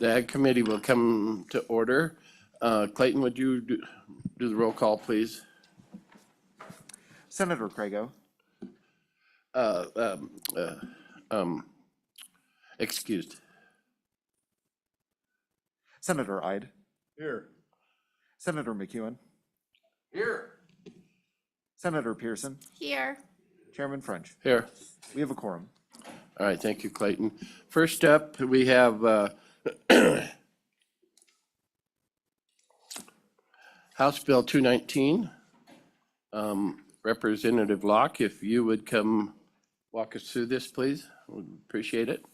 The Ag Committee will come to order. Clayton, would you do the roll call, please? Senator Crago. Excused. Senator Ide. Here. Senator McEwen. Here. Senator Pearson. Here. Chairman French. Here. We have a quorum. All right, thank you, Clayton. First up, we have House Bill 219. Representative Locke, if you would come walk us through this, please. Would appreciate it.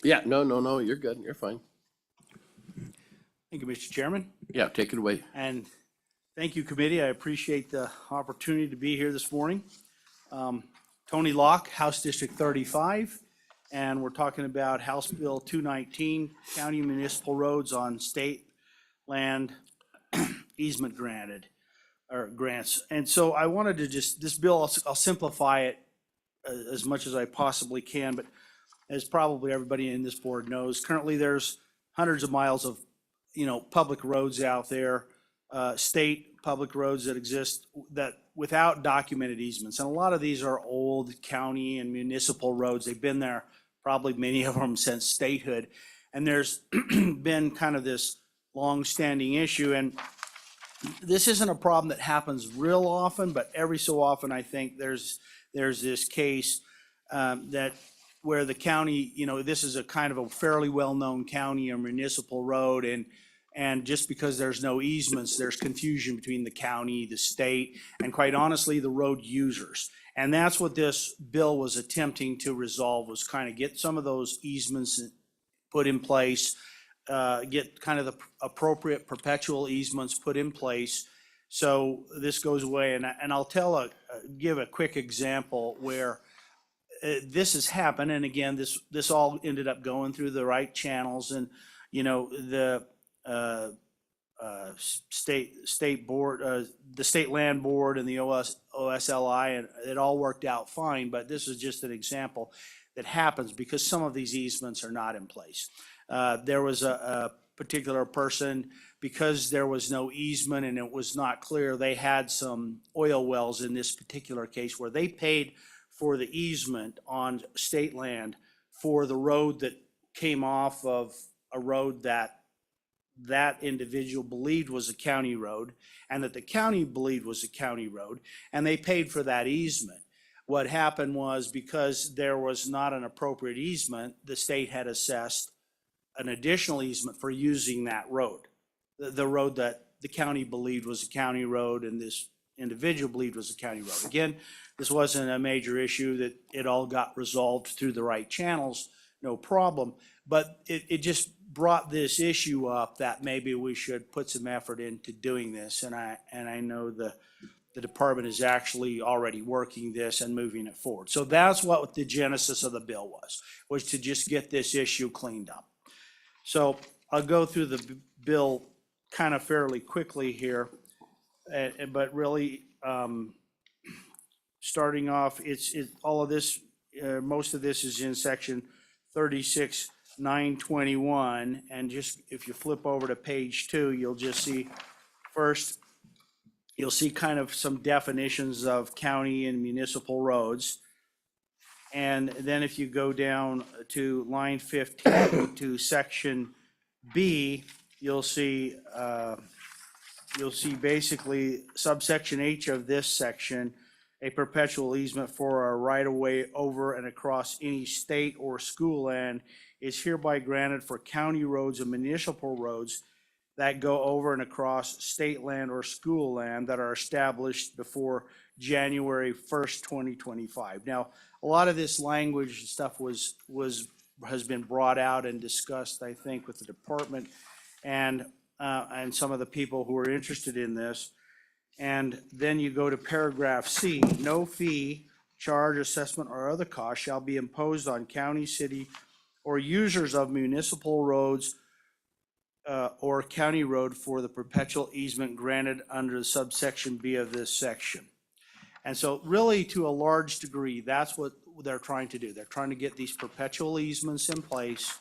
Yeah, no, you're good. You're fine. Thank you, Mr. Chairman, Yeah, take it away. and thank you, committee. I appreciate the opportunity to be here this morning. Tony Locke, House District 35, and we're talking about House Bill 219, county municipal roads on state land easement grants. And so I wanted to this bill, I'll simplify it as much as I possibly can, but as probably everybody in this board knows, currently there's hundreds of miles of, public roads out there, state public roads that exist that without documented easements. And a lot of these are old county and municipal roads. They've been there, probably many of them since statehood. And there's been kind of this long-standing issue. And this isn't a problem that happens real often, but every so often I think there's this case that where the county, this is a kind of a fairly well-known county or municipal road, and just because there's no easements, there's confusion between the county, the state, and quite honestly, the road users. And that's what this bill was attempting to resolve, was kind of get some of those easements put in place, get kind of the appropriate perpetual easements put in place. So this goes away, and I'll give a quick example where this has happened, and again, this all ended up going through the right channels, and the state board, the state land board, and the OSLI, and it all worked out fine. But this is just an example that happens because some of these easements are not in place. There was a particular person, because there was no easement and it was not clear, they had some oil wells in this particular case where they paid for the easement on state land for the road that came off of a road that individual believed was a county road, and that the county believed was a county road, and they paid for that easement. What happened was, because there was not an appropriate easement, the state had assessed an additional easement for using that road, the road that the county believed was a county road and this individual believed was a county road. Again, this wasn't a major issue, that it all got resolved through the right channels, no problem. But it just brought this issue up that maybe we should put some effort into doing this. And I know the department is actually already working this and moving it forward. So that's what the genesis of the bill was to just get this issue cleaned up. So I'll go through the bill kind of fairly quickly here, but really, starting off, all of this, most of this is in section 36-921, and just if you flip over to page 2, you'll just see first, you'll see kind of some definitions of county and municipal roads. And then if you go down to line 15 to section B, you'll see basically subsection H of this section, a perpetual easement for a right-of-way over and across any state or school land is hereby granted for county roads and municipal roads that go over and across state land or school land that are established before January 1st, 2025. Now, a lot of this language and stuff has been brought out and discussed, I think, with the department and some of the people who are interested in this. And then you go to paragraph C, no fee, charge, assessment, or other cost shall be imposed on county, city, or users of municipal roads or county road for the perpetual easement granted under subsection B of this section. And so really, to a large degree, that's what they're trying to do. They're trying to get these perpetual easements in place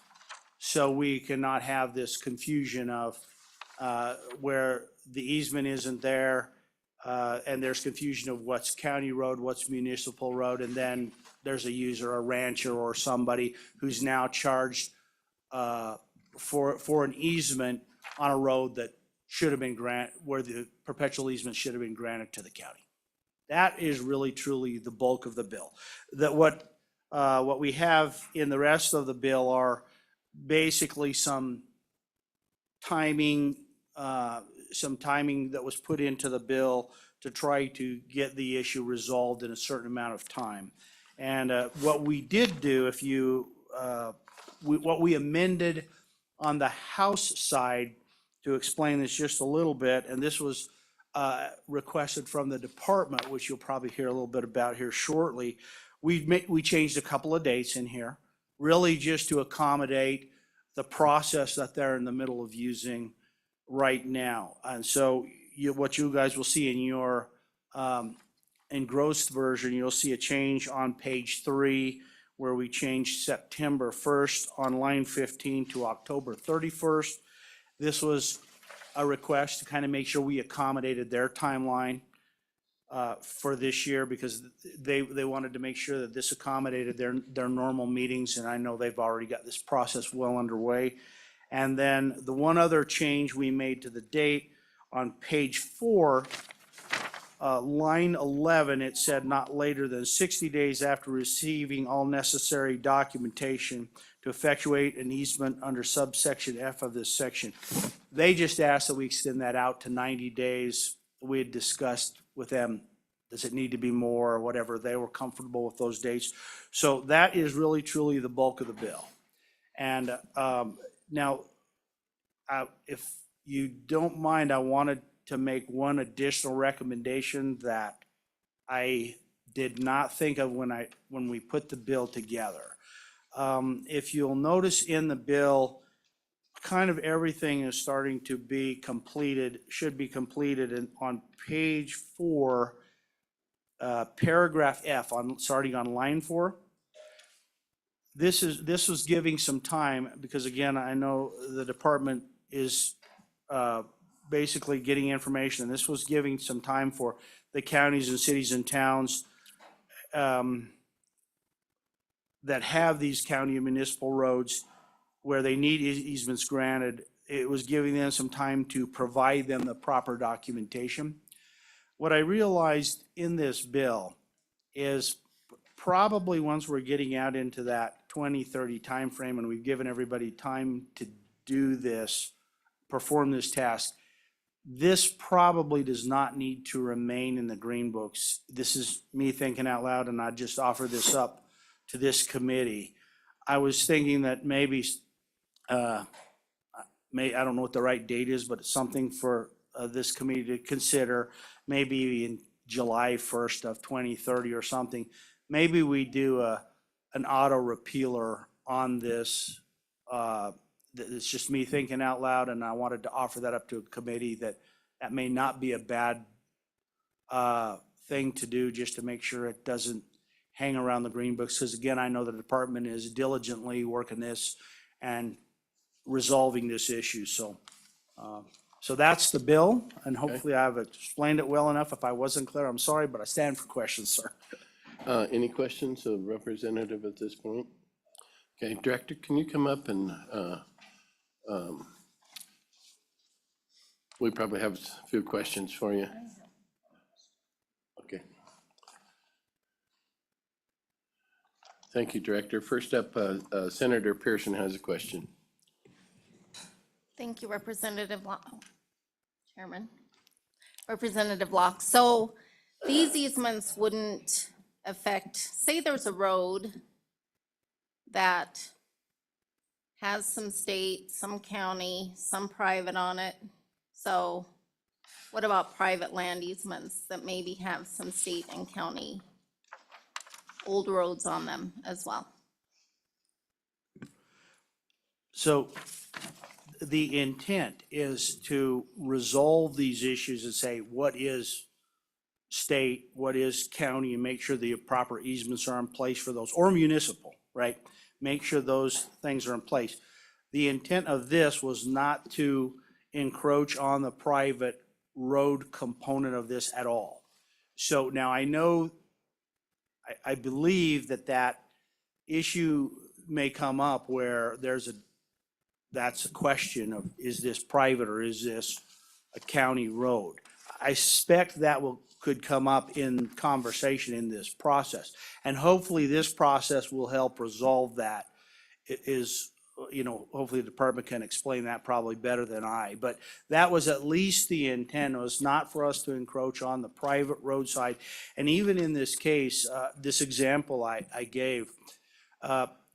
so we cannot have this confusion of where the easement isn't there, and there's confusion of what's county road, what's municipal road, and then there's a user, a rancher or somebody who's now charged for an easement on a road that should have been where the perpetual easement should have been granted to the county. That is really truly the bulk of the bill. That what we have in the rest of the bill are basically some timing that was put into the bill to try to get the issue resolved in a certain amount of time. And what we did do, what we amended on the House side, to explain this just a little bit, and this was requested from the department, which you'll probably hear a little bit about here shortly. We changed a couple of dates in here, really just to accommodate the process that they're in the middle of using right now. And so what you guys will see in your engrossed version, you'll see a change on page 3 where we changed September 1st on line 15 to October 31st. This was a request to kind of make sure we accommodated their timeline for this year, because they wanted to make sure that this accommodated their normal meetings, and I know they've already got this process well underway. And then the one other change we made to the date on page 4, line 11, it said not later than 60 days after receiving all necessary documentation to effectuate an easement under subsection F of this section. They just asked that we extend that out to 90 days. We had discussed with them, does it need to be more or whatever? They were comfortable with those dates. So that is really truly the bulk of the bill. And now, if you don't mind, I wanted to make one additional recommendation that I did not think of when we put the bill together. If you'll notice in the bill, kind of everything is starting to be completed, should be completed, and on page 4, paragraph F, starting on line 4. This was giving some time, because again, I know the department is basically getting information, and this was giving some time for the counties and cities and towns that have these county and municipal roads where they need easements granted. It was giving them some time to provide them the proper documentation. What I realized in this bill is probably once we're getting out into that 2030 timeframe and we've given everybody time to do this, perform this task, this probably does not need to remain in the green books. This is me thinking out loud, and I just offer this up to this committee. I was thinking that maybe, I don't know what the right date is, but it's something for this committee to consider, maybe in July 1st of 2030 or something. Maybe we do an auto repealer on this. It's just me thinking out loud, and I wanted to offer that up to a committee that may not be a bad thing to do, just to make sure it doesn't hang around the green books. Because again, I know the department is diligently working this and resolving this issue. So that's the bill, and hopefully I've explained it well enough. If I wasn't clear, I'm sorry, but I stand for questions, sir. Any questions of representative at this point? Okay, Director, can you come up and we probably have a few questions for you. Okay. Thank you, Director. First up, Senator Pearson has a question. Thank you, Representative Chairman. Representative Locke. So these easements wouldn't affect, say there's a road that has some state, some county, some private on it. So what about private land easements that maybe have some state and county old roads on them as well? So the intent is to resolve these issues and say, what is state, what is county, and make sure the proper easements are in place for those, or municipal, right? Make sure those things are in place. The intent of this was not to encroach on the private road component of this at all. So now I know, I believe that issue may come up where that's a question of, is this private or is this a county road? I suspect that could come up in conversation in this process. And hopefully this process will help resolve that. It is, hopefully the department can explain that probably better than I. But that was at least the intent. It was not for us to encroach on the private roadside. And even in this case, this example I gave,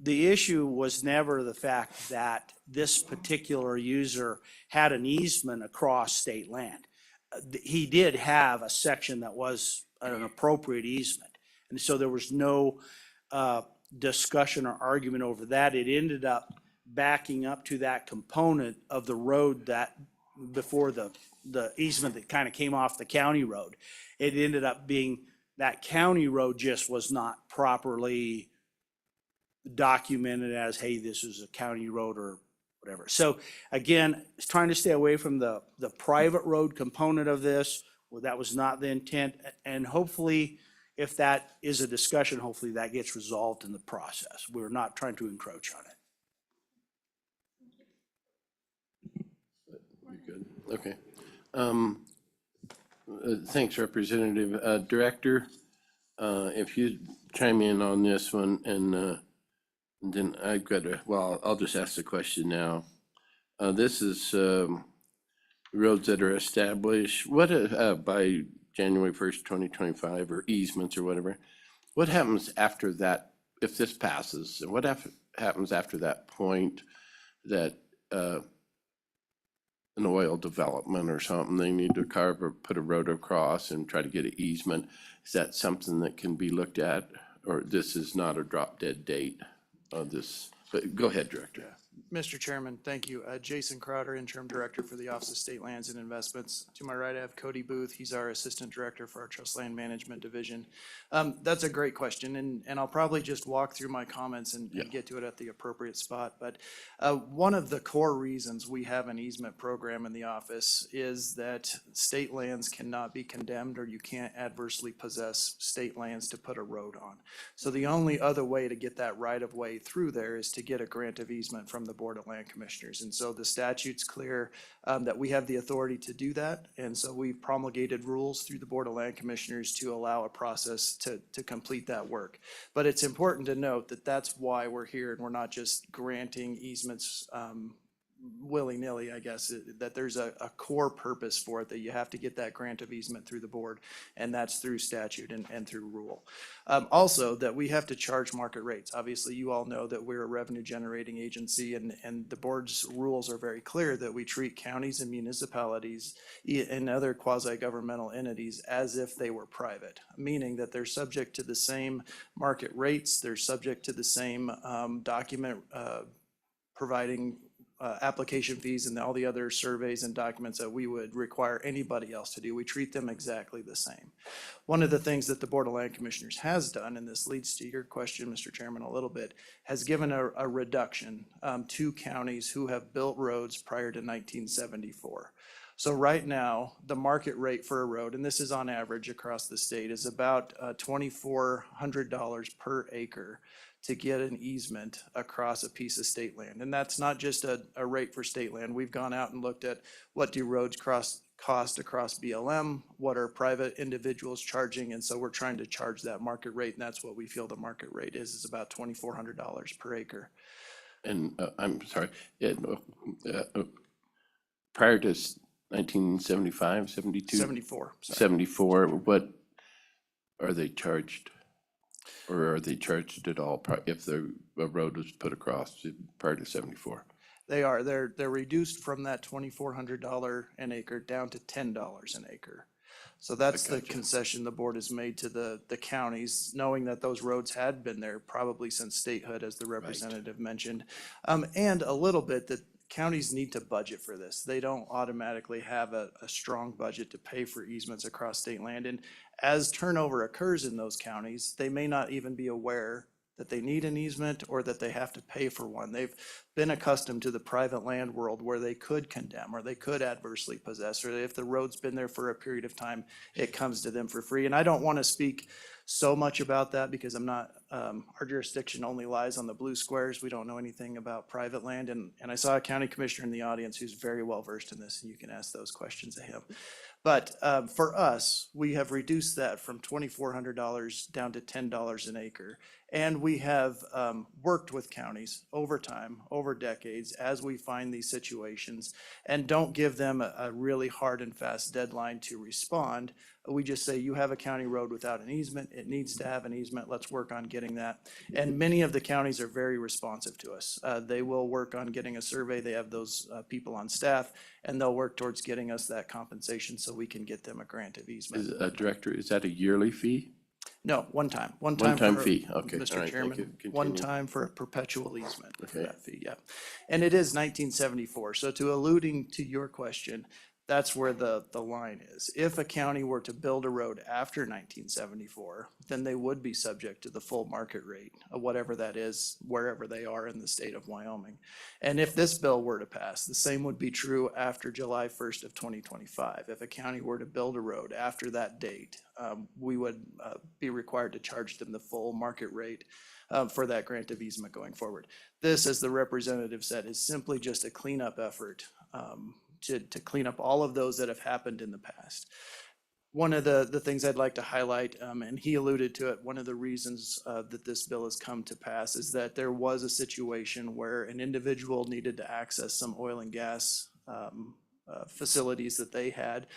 the issue was never the fact that this particular user had an easement across state land. He did have a section that was an appropriate easement. And so there was no discussion or argument over that. It ended up backing up to that component of the road that before the easement that kind of came off the county road. It ended up being that county road just was not properly documented as, hey, this is a county road or whatever. So again, it's trying to stay away from the private road component of this. Well, that was not the intent. And hopefully, if that is a discussion, hopefully that gets resolved in the process. We're not trying to encroach on it. You're good. Okay. Thanks, Representative. Director, if you chime in on this one, and then I've got I'll just ask the question now. This is roads that are established, what, by January 1st, 2025, or easements or whatever. What happens after that, if this passes? What happens after that point that an oil development or something, they need to carve or put a road across and try to get an easement? Is that something that can be looked at, or this is not a drop dead date of this? But go ahead, Director. Mr. Chairman, thank you. Jason Crowder, Interim Director for the Office of State Lands and Investments. To my right, I have Cody Booth. He's our Assistant Director for our Trust Land Management Division. That's a great question, and I'll probably just walk through my comments and get to it at the appropriate spot. But one of the core reasons we have an easement program in the office is that state lands cannot be condemned, or you can't adversely possess state lands to put a road on. So the only other way to get that right of way through there is to get a grant of easement from the Board of Land Commissioners. And so the statute's clear that we have the authority to do that. And so we've promulgated rules through the Board of Land Commissioners to allow a process to complete that work. But it's important to note that that's why we're here, and we're not just granting easements willy-nilly, I guess, that there's a core purpose for it, that you have to get that grant of easement through the board, and that's through statute and through rule. Also, that we have to charge market rates. Obviously, you all know that we're a revenue generating agency, and the board's rules are very clear that we treat counties and municipalities and other quasi-governmental entities as if they were private, meaning that they're subject to the same market rates, they're subject to the same document providing application fees and all the other surveys and documents that we would require anybody else to do. We treat them exactly the same. One of the things that the Board of Land Commissioners has done, and this leads to your question, Mr. Chairman, a little bit, has given a reduction to counties who have built roads prior to 1974. So right now, the market rate for a road, and this is on average across the state, is about $2,400 per acre to get an easement across a piece of state land. And that's not just a rate for state land. We've gone out and looked at what do roads cost across BLM, what are private individuals charging, and so we're trying to charge that market rate, and that's what we feel the market rate is about $2,400 per acre. And I'm sorry, prior to 1975, 72? 74. Sorry. 74, what are they charged? Or are they charged at all if a road was put across prior to 74? They are. They're reduced from that $2,400 an acre down to $10 an acre. So that's the concession the board has made to the counties, knowing that those roads had been there probably since statehood, as the representative mentioned. And a little bit that counties need to budget for this. They don't automatically have a strong budget to pay for easements across state land. And as turnover occurs in those counties, they may not even be aware that they need an easement or that they have to pay for one. They've been accustomed to the private land world where they could condemn or they could adversely possess, or if the road's been there for a period of time, it comes to them for free. And I don't want to speak so much about that because I'm not, our jurisdiction only lies on the blue squares. We don't know anything about private land. And I saw a county commissioner in the audience who's very well versed in this, and you can ask those questions of him. But for us, we have reduced that from $2,400 down to $10 an acre. And we have worked with counties over time, over decades, as we find these situations, and don't give them a really hard and fast deadline to respond. We just say, you have a county road without an easement. It needs to have an easement. Let's work on getting that. And many of the counties are very responsive to us. They will work on getting a survey. They have those people on staff, and they'll work towards getting us that compensation so we can get them a grant of easement. Director, is that a yearly fee? No, one time. One-time for- fee, okay, all right, Mr. thank you. Chairman, one Continue. time for a perpetual easement for Okay. that fee, yeah. And it is 1974, so to alluding to your question, that's where the line is. If a county were to build a road after 1974, then they would be subject to the full market rate of whatever that is, wherever they are in the state of Wyoming. And if this bill were to pass, the same would be true after July 1st of 2025. If a county were to build a road after that date, we would be required to charge them the full market rate for that grant of easement going forward. This, as the representative said, is simply just a cleanup effort to clean up all of those that have happened in the past. One of the things I'd like to highlight, and he alluded to it, one of the reasons that this bill has come to pass is that there was a situation where an individual needed to access some oil and gas facilities that they had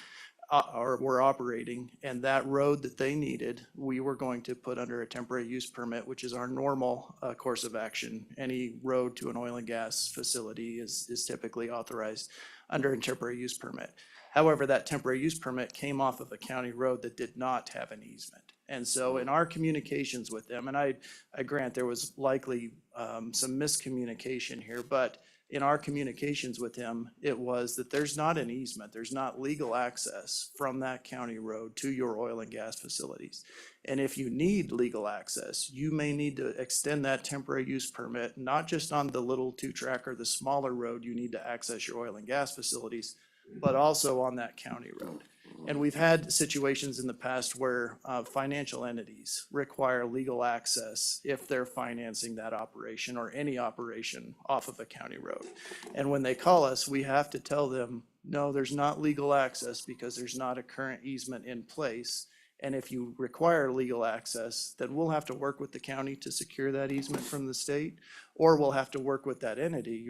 or were operating, and that road that they needed, we were going to put under a temporary use permit, which is our normal course of action. Any road to an oil and gas facility is typically authorized under a temporary use permit. However, that temporary use permit came off of a county road that did not have an easement. And so in our communications with them, and I grant there was likely some miscommunication here, but in our communications with him, it was that there's not an easement, there's not legal access from that county road to your oil and gas facilities. And if you need legal access, you may need to extend that temporary use permit, not just on the little 2-track or the smaller road you need to access your oil and gas facilities, but also on that county road. And we've had situations in the past where financial entities require legal access if they're financing that operation or any operation off of a county road. And when they call us, we have to tell them, no, there's not legal access because there's not a current easement in place. And if you require legal access, then we'll have to work with the county to secure that easement from the state, or we'll have to work with that entity,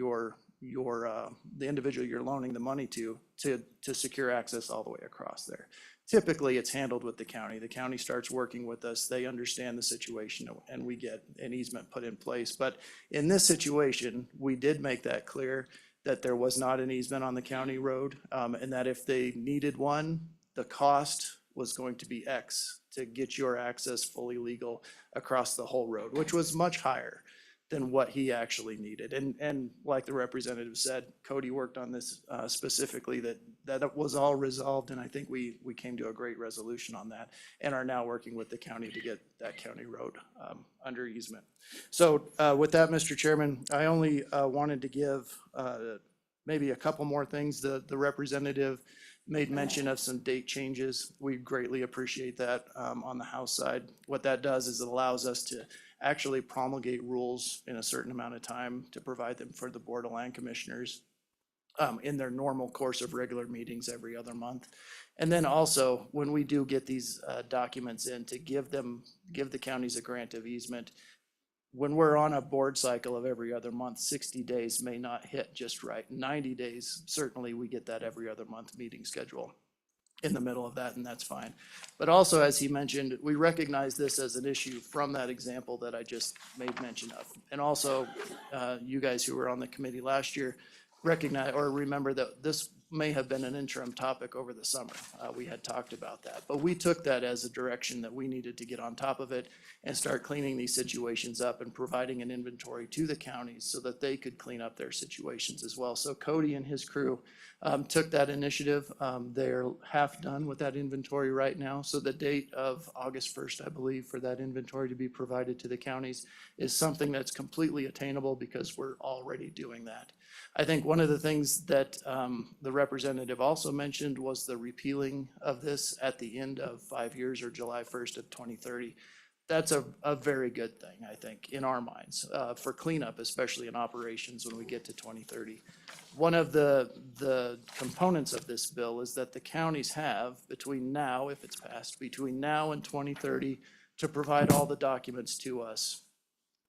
the individual you're loaning the money to secure access all the way across there. Typically, it's handled with the county. The county starts working with us. They understand the situation, and we get an easement put in place. But in this situation, we did make that clear that there was not an easement on the county road, and that if they needed one, the cost was going to be X to get your access fully legal across the whole road, which was much higher than what he actually needed. And like the representative said, Cody worked on this specifically, that it was all resolved, and I think we came to a great resolution on that and are now working with the county to get that county road under easement. So with that, Mr. Chairman, I only wanted to give maybe a couple more things. The representative made mention of some date changes. We greatly appreciate that on the House side. What that does is it allows us to actually promulgate rules in a certain amount of time to provide them for the Board of Land Commissioners in their normal course of regular meetings every other month. And then also, when we do get these documents in, to give the counties a grant of easement, when we're on a board cycle of every other month, 60 days may not hit just right. 90 days, certainly we get that every other month meeting schedule in the middle of that, and that's fine. But also, as he mentioned, we recognize this as an issue from that example that I just made mention of. And also, you guys who were on the committee last year recognize or remember that this may have been an interim topic over the summer. We had talked about that, but we took that as a direction that we needed to get on top of it and start cleaning these situations up and providing an inventory to the counties so that they could clean up their situations as well. So Cody and his crew took that initiative. They're half done with that inventory right now. So the date of August 1st, I believe, for that inventory to be provided to the counties is something that's completely attainable because we're already doing that. I think one of the things that the representative also mentioned was the repealing of this at the end of 5 years or July 1st of 2030. That's a very good thing, I think, in our minds, for cleanup, especially in operations when we get to 2030. One of the components of this bill is that the counties have between now, if it's passed, between now and 2030 to provide all the documents to us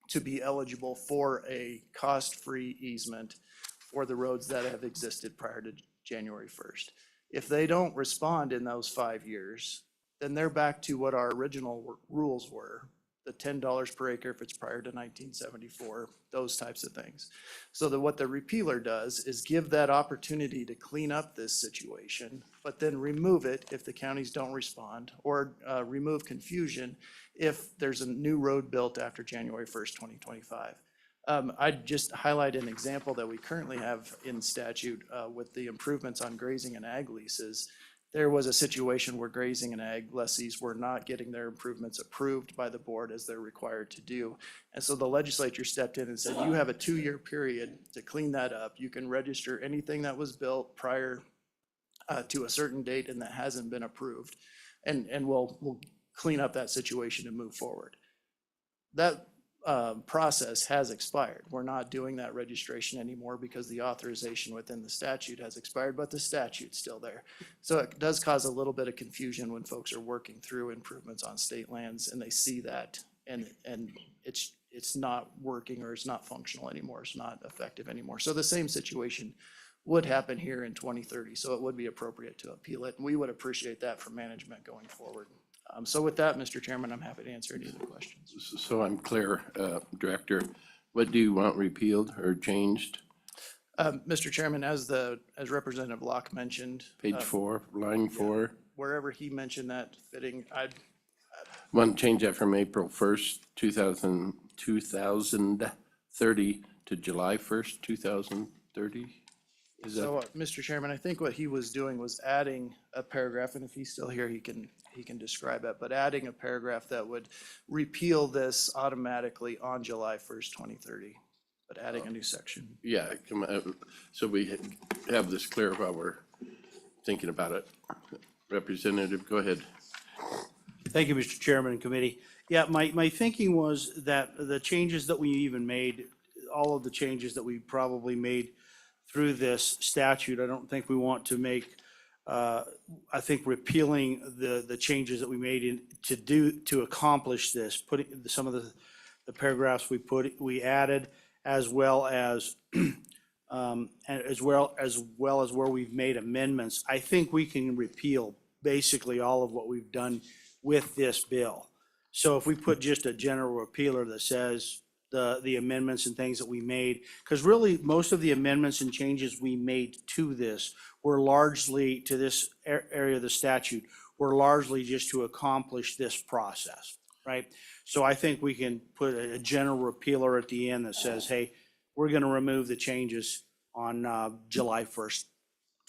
to be eligible for a cost-free easement for the roads that have existed prior to January 1st. If they don't respond in those 5 years, then they're back to what our original rules were, the $10 per acre if it's prior to 1974, those types of things. So that what the repealer does is give that opportunity to clean up this situation, but then remove it if the counties don't respond, or remove confusion if there's a new road built after January 1st, 2025. I'd just highlight an example that we currently have in statute with the improvements on grazing and ag leases. There was a situation where grazing and ag lessees were not getting their improvements approved by the board as they're required to do. And so the legislature stepped in and said, you have a 2-year period to clean that up. You can register anything that was built prior to a certain date and that hasn't been approved. And we'll clean up that situation and move forward. That process has expired. We're not doing that registration anymore because the authorization within the statute has expired, but the statute's still there. So it does cause a little bit of confusion when folks are working through improvements on state lands and they see that and it's not working or it's not functional anymore. It's not effective anymore. So the same situation would happen here in 2030. So it would be appropriate to appeal it. And we would appreciate that from management going forward. So with that, Mr. Chairman, I'm happy to answer any of the questions. So I'm clear, Director, what do you want repealed or changed? Mr. Chairman, as Representative Locke mentioned, Page 4, line 4. wherever he mentioned that fitting, Want to change that from April 1st, 2030 to July 1st, 2030? Is that? So, Mr. Chairman, I think what he was doing was adding a paragraph, and if he's still here, he can describe it, but adding a paragraph that would repeal this automatically on July 1st, 2030, but adding a new section. Yeah, come on. So we have this clear while we're thinking about it. Representative, go ahead. Thank you, Mr. Chairman and committee. Yeah, my thinking was that the changes that we even made, all of the changes that we probably made through this statute, I don't think we want to make, I think repealing the changes that we made to accomplish this, putting some of the paragraphs we added, as well as where we've made amendments, I think we can repeal basically all of what we've done with this bill. So if we put just a general repealer that says the amendments and things that we made, because really most of the amendments and changes we made to this were largely, to this area of the statute, were largely just to accomplish this process, right? So I think we can put a general repealer at the end that says, hey, we're going to remove the changes on July 1st,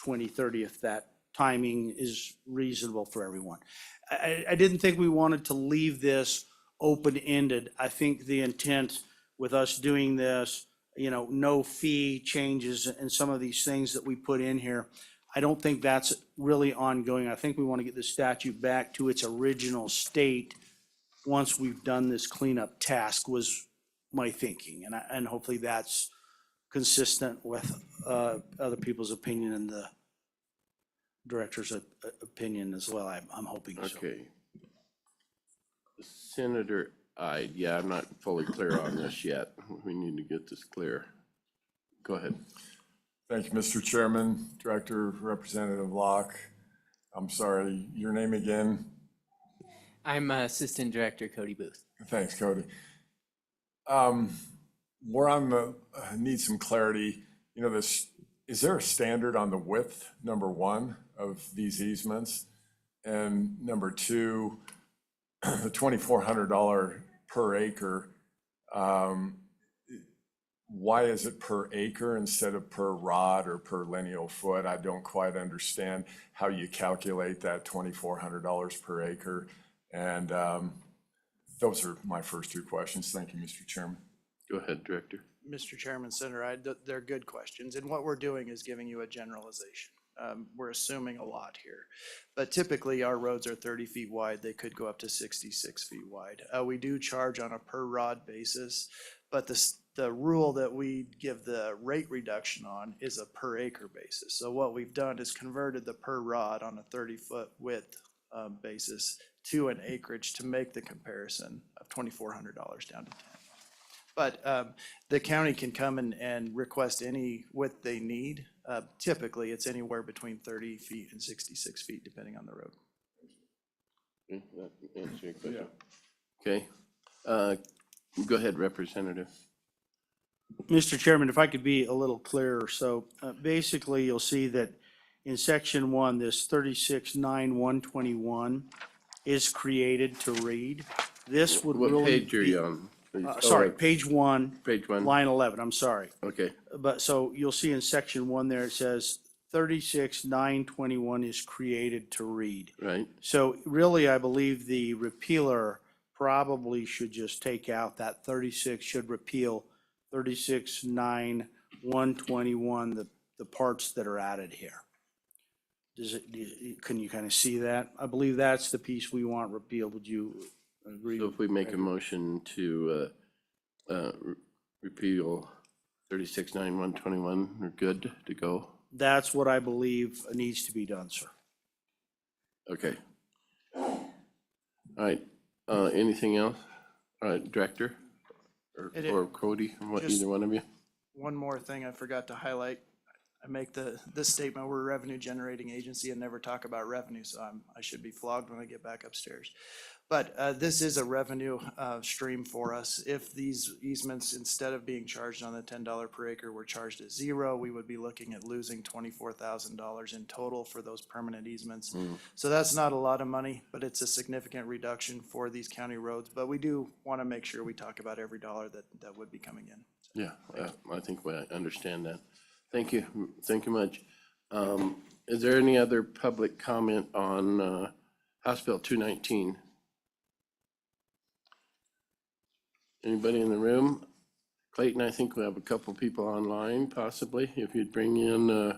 2030, if that timing is reasonable for everyone. I didn't think we wanted to leave this open-ended. I think the intent with us doing this, no fee changes and some of these things that we put in here, I don't think that's really ongoing. I think we want to get the statute back to its original state once we've done this cleanup task, was my thinking. And hopefully that's consistent with other people's opinion and the director's opinion as well. I'm hoping so. Okay. Senator Ide, yeah, I'm not fully clear on this yet. We need to get this clear. Go ahead. Thank you, Mr. Chairman, Director, Representative Locke. I'm sorry, your name again? I'm Assistant Director Cody Booth. Thanks, Cody. We're on need some clarity. This is there a standard on the width, number one, of these easements? And number two, the $2,400 per acre, why is it per acre instead of per rod or per lineal foot? I don't quite understand how you calculate that $2,400 per acre. And those are my first two questions. Thank you, Mr. Chairman. Go ahead, Director. Mr. Chairman, Senator, they're good questions, and what we're doing is giving you a generalization. We're assuming a lot here, but typically our roads are 30 feet wide. They could go up to 66 feet wide. We do charge on a per rod basis, but the rule that we give the rate reduction on is a per acre basis. So what we've done is converted the per rod on a 30-foot width basis to an acreage to make the comparison of $2,400 down to 10. But the county can come and request any width they need. Typically, it's anywhere between 30 feet and 66 feet, depending on the road. Okay, that answers your question. Okay, go ahead, Representative. Mr. Chairman, if I could be a little clearer. So basically, you'll see that in section 1, this 36-9-121 is created to read. This would What really page are be- you on? Sorry, Oh, page 1, Page 1? line 11, I'm sorry. Okay, But so you'll see in section 1 there, it says 36-9-21 is created to read. right. So really, I believe the repealer probably should just take out that 36, should repeal 36-9-121, the parts that are added here. Can you kind of see that? I believe that's the piece we want repealed. Would you agree? So if we make a motion to repeal 36-9-121, we're good to go? That's what I believe needs to be done, sir. Okay. All right, anything else? All right, Director? Or Cody, Just- either one of you? One more thing I forgot to highlight. I make this statement, we're a revenue generating agency and never talk about revenue, so I should be flogged when I get back upstairs. But this is a revenue stream for us. If these easements, instead of being charged on the $10 per acre, were charged at 0, we would be looking at losing $24,000 in total for those permanent easements. So that's not a lot of money, but it's a significant reduction for these county roads. But we do want to make sure we talk about every dollar that would be coming in. Yeah, I think we understand that. Thank you much. Is there any other public comment on House Bill 219? Anybody in the room? Clayton, I think we have a couple people online, possibly. If you'd bring in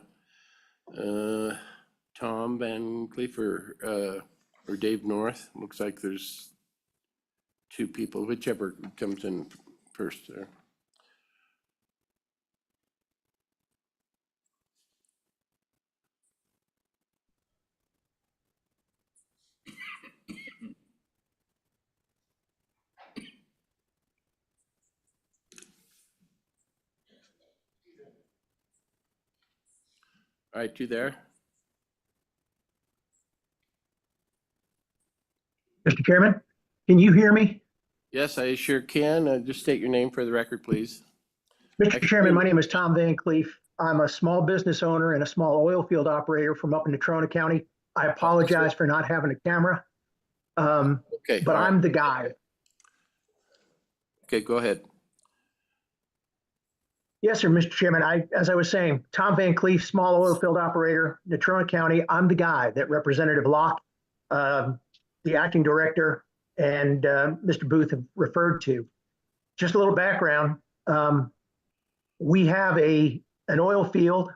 Tom Van Cleef or Dave North. Looks like there's two people, whichever comes in first there. All right, you there? Mr. Chairman, can you hear me? Yes, I sure can. Just state your name for the record, please. Mr. Chairman, my name is Tom Van Cleef. I'm a small business owner and a small oil field operator from up in Natrona County. I apologize for not having a camera, Okay. but all right. I'm the guy. Okay, go ahead. Yes, sir, Mr. Chairman. As I was saying, Tom Van Cleef, small oil field operator, Natrona County. I'm the guy that Representative Locke, the acting director, and Mr. Booth have referred to. Just a little background. We have an oil field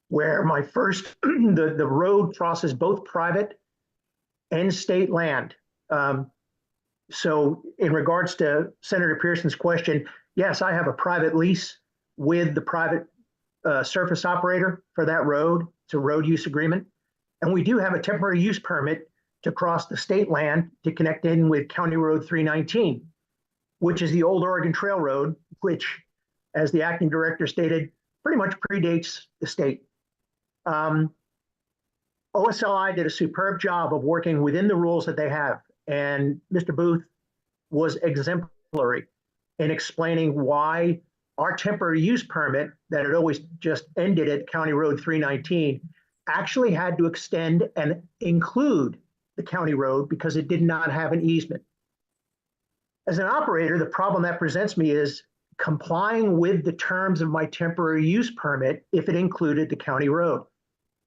where my first, the road crosses both private and state land. So in regards to Senator Pearson's question, yes, I have a private lease with the private surface operator for that road. It's a road use agreement. And we do have a temporary use permit to cross the state land to connect in with County Road 319, which is the old Oregon Trail Road, which, as the acting director stated, pretty much predates the state. OSLI did a superb job of working within the rules that they have. And Mr. Booth was exemplary in explaining why our temporary use permit that had always just ended at County Road 319 actually had to extend and include the county road because it did not have an easement. As an operator, the problem that presents me is complying with the terms of my temporary use permit if it included the county road.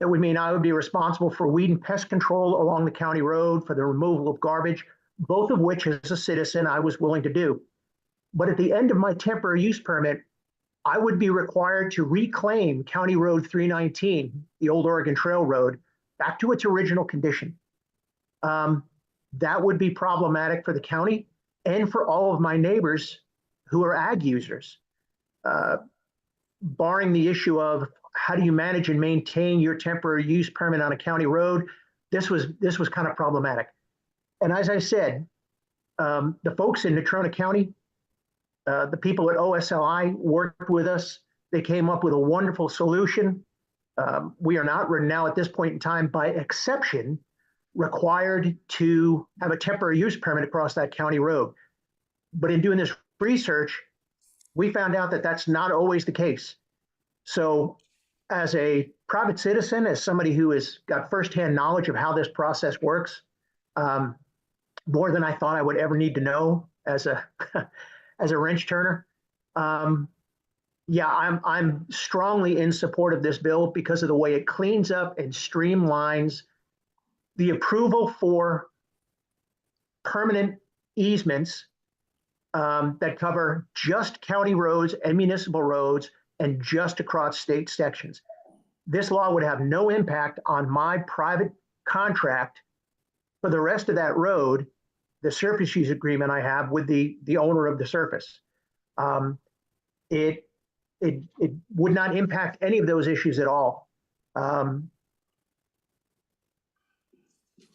That would mean I would be responsible for weed and pest control along the county road, for the removal of garbage, both of which as a citizen I was willing to do. But at the end of my temporary use permit, I would be required to reclaim County Road 319, the old Oregon Trail Road, back to its original condition. That would be problematic for the county and for all of my neighbors who are ag users. Barring the issue of how do you manage and maintain your temporary use permit on a county road, this was kind of problematic. And as I said, the folks in Natrona County, the people at OSLI worked with us. They came up with a wonderful solution. We are not now at this point in time, by exception, required to have a temporary use permit across that county road. But in doing this research, we found out that that's not always the case. So as a private citizen, as somebody who has got firsthand knowledge of how this process works, more than I thought I would ever need to know as a as a wrench turner. Yeah, I'm strongly in support of this bill because of the way it cleans up and streamlines the approval for permanent easements that cover just county roads and municipal roads and just across state sections. This law would have no impact on my private contract for the rest of that road, the surface use agreement I have with the owner of the surface. It would not impact any of those issues at all.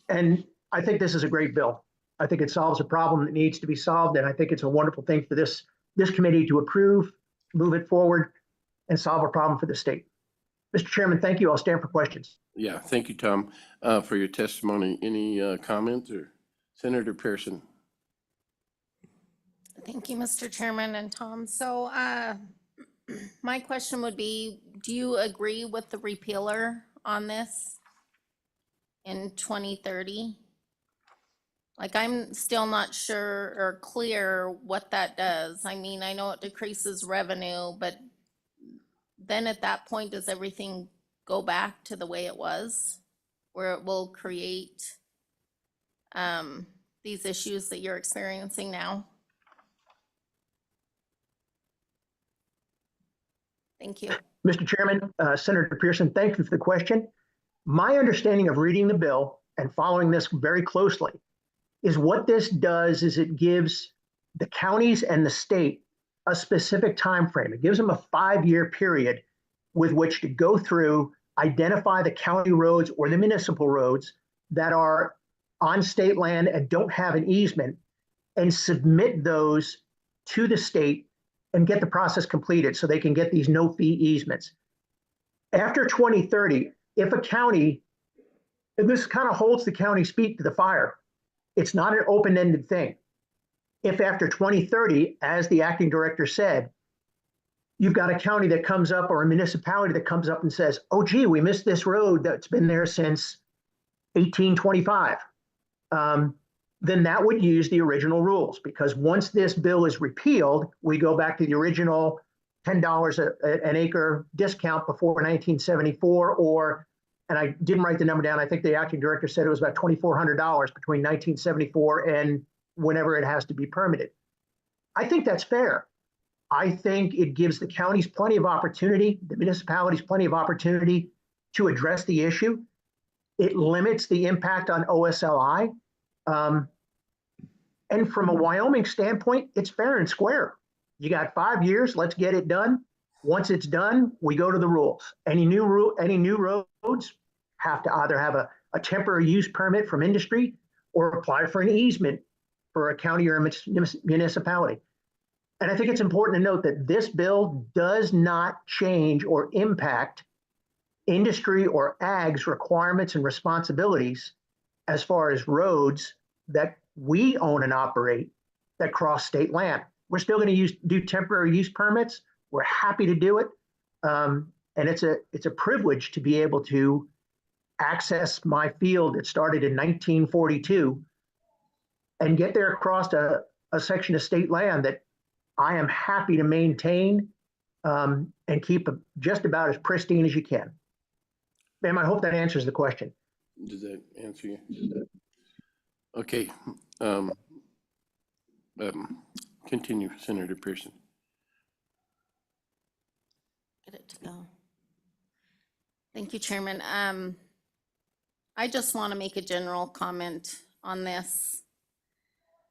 And I think this is a great bill. I think it solves a problem that needs to be solved, and I think it's a wonderful thing for this committee to approve, move it forward, and solve a problem for the state. Mr. Chairman, thank you. I'll stand for questions. Yeah, thank you, Tom, for your testimony. Any comments or Senator Pearson? Thank you, Mr. Chairman and Tom. So my question would be, do you agree with the repealer on this in 2030? Like, I'm still not sure or clear what that does. I mean, I know it decreases revenue, but then at that point, does everything go back to the way it was, where it will create these issues that you're experiencing now? Thank you. Mr. Chairman, Senator Pearson, thank you for the question. My understanding of reading the bill and following this very closely is what this does is it gives the counties and the state a specific time frame. It gives them a 5-year period with which to go through, identify the county roads or the municipal roads that are on state land and don't have an easement, and submit those to the state and get the process completed so they can get these no-fee easements. After 2030, if a county, and this kind of holds the county's feet to the fire, it's not an open-ended thing. If after 2030, as the acting director said, you've got a county that comes up or a municipality that comes up and says, oh, gee, we missed this road that's been there since 1825, then that would use the original rules, because once this bill is repealed, we go back to the original $10 an acre discount before 1974, or, and I didn't write the number down, I think the acting director said it was about $2,400 between 1974 and whenever it has to be permitted. I think that's fair. I think it gives the counties plenty of opportunity, the municipalities plenty of opportunity to address the issue. It limits the impact on OSLI. And from a Wyoming standpoint, it's fair and square. You got 5 years, let's get it done. Once it's done, we go to the rules. Any new roads have to either have a temporary use permit from industry or apply for an easement for a county or a municipality. And I think it's important to note that this bill does not change or impact industry or ag's requirements and responsibilities as far as roads that we own and operate that cross state land. We're still going to do temporary use permits. We're happy to do it. And it's a privilege to be able to access my field that started in 1942 and get there across a section of state land that I am happy to maintain and keep just about as pristine as you can. Ma'am, I hope that answers the question. Does that answer you? Okay. Continue, Senator Pearson. Get it to go. Thank you, Chairman. I just want to make a general comment on this.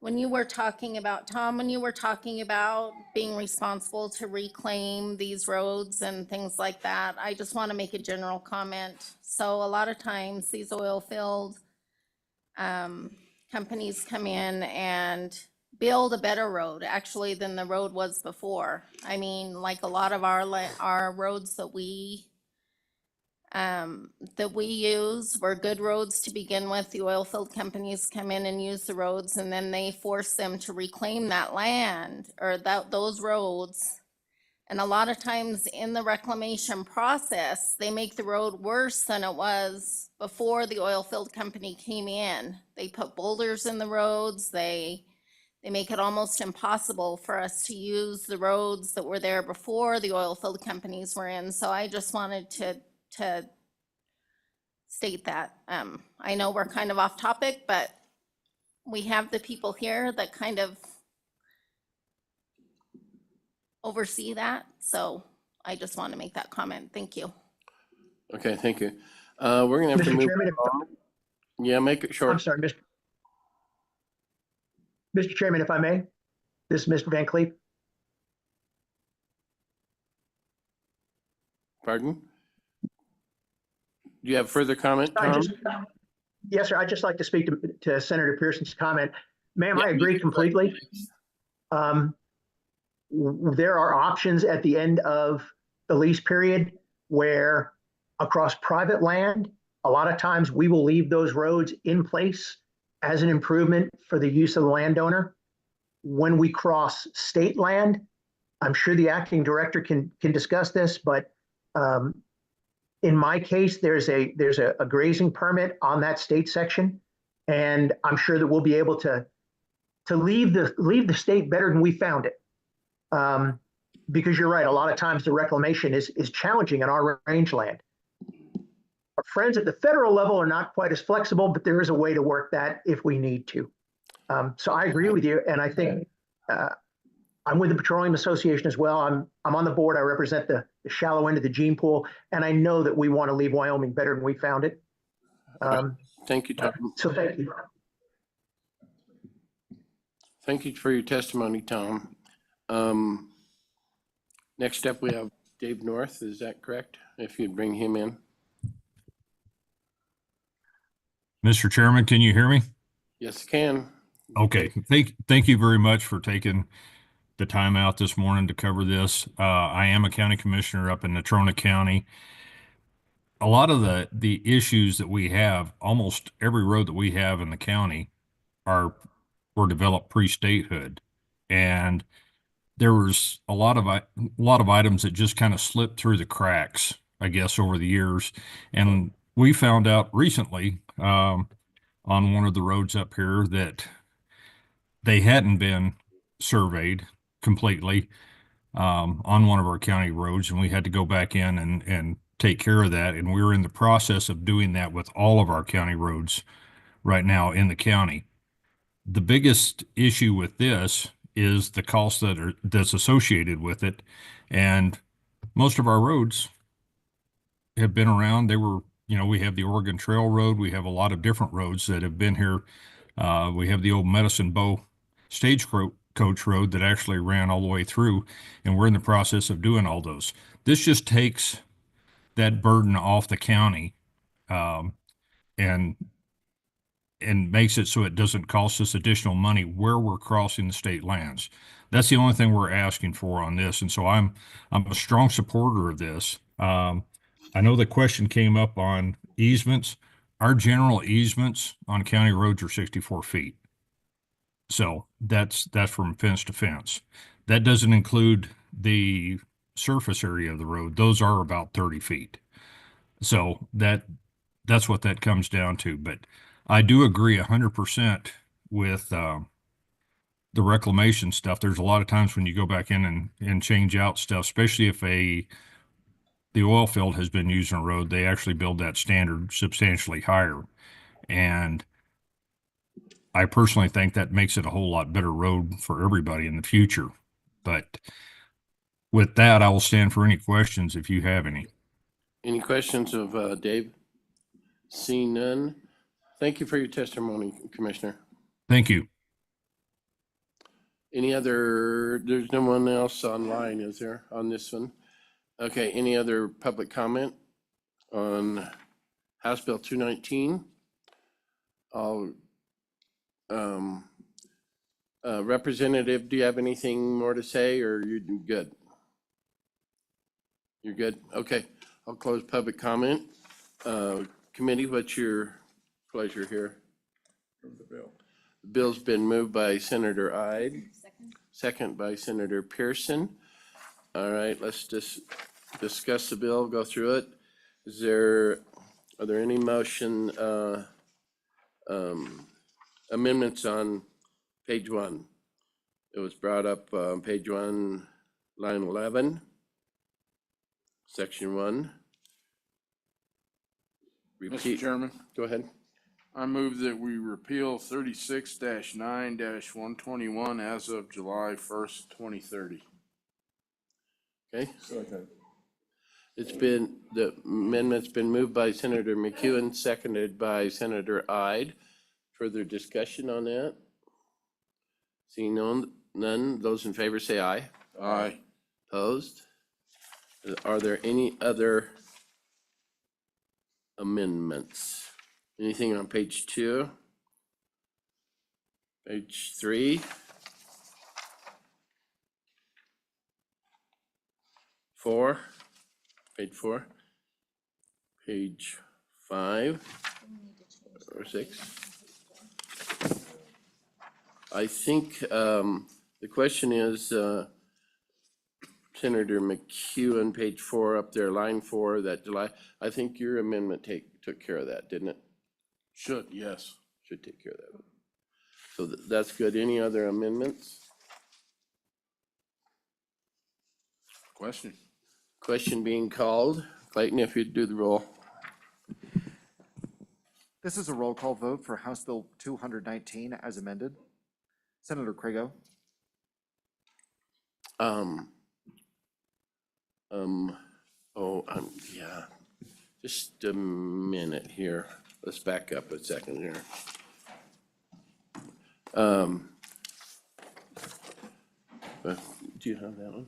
When you were talking about, Tom, when you were talking about being responsible to reclaim these roads and things like that, I just want to make a general comment. So a lot of times these oil field companies come in and build a better road actually than the road was before. I mean, like a lot of our roads that we use were good roads to begin with. The oil field companies come in and use the roads, and then they force them to reclaim that land or those roads. And a lot of times in the reclamation process, they make the road worse than it was before the oil field company came in. They put boulders in the roads. They make it almost impossible for us to use the roads that were there before the oil field companies were in. So I just wanted to state that. I know we're kind of off topic, but we have the people here that kind of oversee that. So I just want to make that comment. Thank you. Okay, thank you. We're gonna have to Mr. move Chairman, on. Yeah, make it I'm short. sorry, Mr. Chairman, if I may, this is Mr. Van Cleef. Pardon? Do you have further comment, I Tom? just, yes, sir. I'd just like to speak to Senator Pearson's comment. Ma'am, Yeah, I agree completely. There are options at the end of the lease period where across private land, a lot of times we will leave those roads in place as an improvement for the use of the landowner. When we cross state land, I'm sure the acting director can discuss this, but in my case, there's a grazing permit on that state section, and I'm sure that we'll be able to leave the state better than we found it. Because you're right, a lot of times the reclamation is challenging in our rangeland. Our friends at the federal level are not quite as flexible, but there is a way to work that if we need to. So I agree with you, and I think I'm with the Petroleum Association as well. I'm on the board. I represent the shallow end of the gene pool, and I know that we want to leave Wyoming better than we found it. Thank you, Tom. So thank you. Thank you for your testimony, Tom. Next up, we have Dave North. Is that correct? If you'd bring him in. Mr. Chairman, can you hear me? Yes, can. Okay, thank you very much for taking the time out this morning to cover this. I am a county commissioner up in Natrona County. A lot of the issues that we have, almost every road that we have in the county were developed pre-statehood. And there was a lot of items that just kind of slipped through the cracks, I guess, over the years. And we found out recently on one of the roads up here that they hadn't been surveyed completely on one of our county roads, and we had to go back in and take care of that. And we're in the process of doing that with all of our county roads right now in the county. The biggest issue with this is the cost that's associated with it. And most of our roads have been around. We have the Oregon Trail Road. We have a lot of different roads that have been here. We have the old Medicine Bow Stagecoach Road that actually ran all the way through, and we're in the process of doing all those. This just takes that burden off the county, and makes it so it doesn't cost us additional money where we're crossing the state lands. That's the only thing we're asking for on this, and so I'm a strong supporter of this. I know the question came up on easements. Our general easements on county roads are 64 feet. So that's from fence to fence. That doesn't include the surface area of the road, those are about 30 feet. So that's what that comes down to. But I do agree 100% with the reclamation stuff. There's a lot of times when you go back in and change out stuff, especially if the oil field has been used on a road, they actually build that standard substantially higher. And I personally think that makes it a whole lot better road for everybody in the future. But with that, I will stand for any questions if you have any. Any questions of Dave? Seeing none. Thank you for your testimony, Commissioner. Thank you. Any other, there's no one else online, is there, on this one? Okay, any other public comment on House Bill 219? I'll, Representative, do you have anything more to say, or you good? You're good? Okay, I'll close public comment. Committee, what's your pleasure here? The bill. The bill's been moved by Senator Ide, second by Senator Pearson. All right, let's just discuss the bill, go through it. Are there any motion amendments on page 1? It was brought up on page 1, line 11, section 1. Mr. Chairman, Go ahead. I move that we repeal 36-9-121 as of July 1st, 2030. Okay, Second. it's been, the amendment's been moved by Senator McEwen, seconded by Senator Ide. Further discussion on that? Seeing none, those in favor say aye. Aye. Opposed? Are there any other amendments? Anything on page 2? Page 3? 4? Page 4? Page 5 or 6? I think the question is, Senator McEwen, page 4 up there, line 4, that July, I think your amendment took care of that, didn't it? Should, yes. Should take care of that. So that's good. Any other amendments? Question. Question being called. Clayton, if you'd do the roll. This is a roll call vote for House Bill 219 as amended. Senator Crago, Yeah, just a minute here. Let's back up a second here. Do you have that one?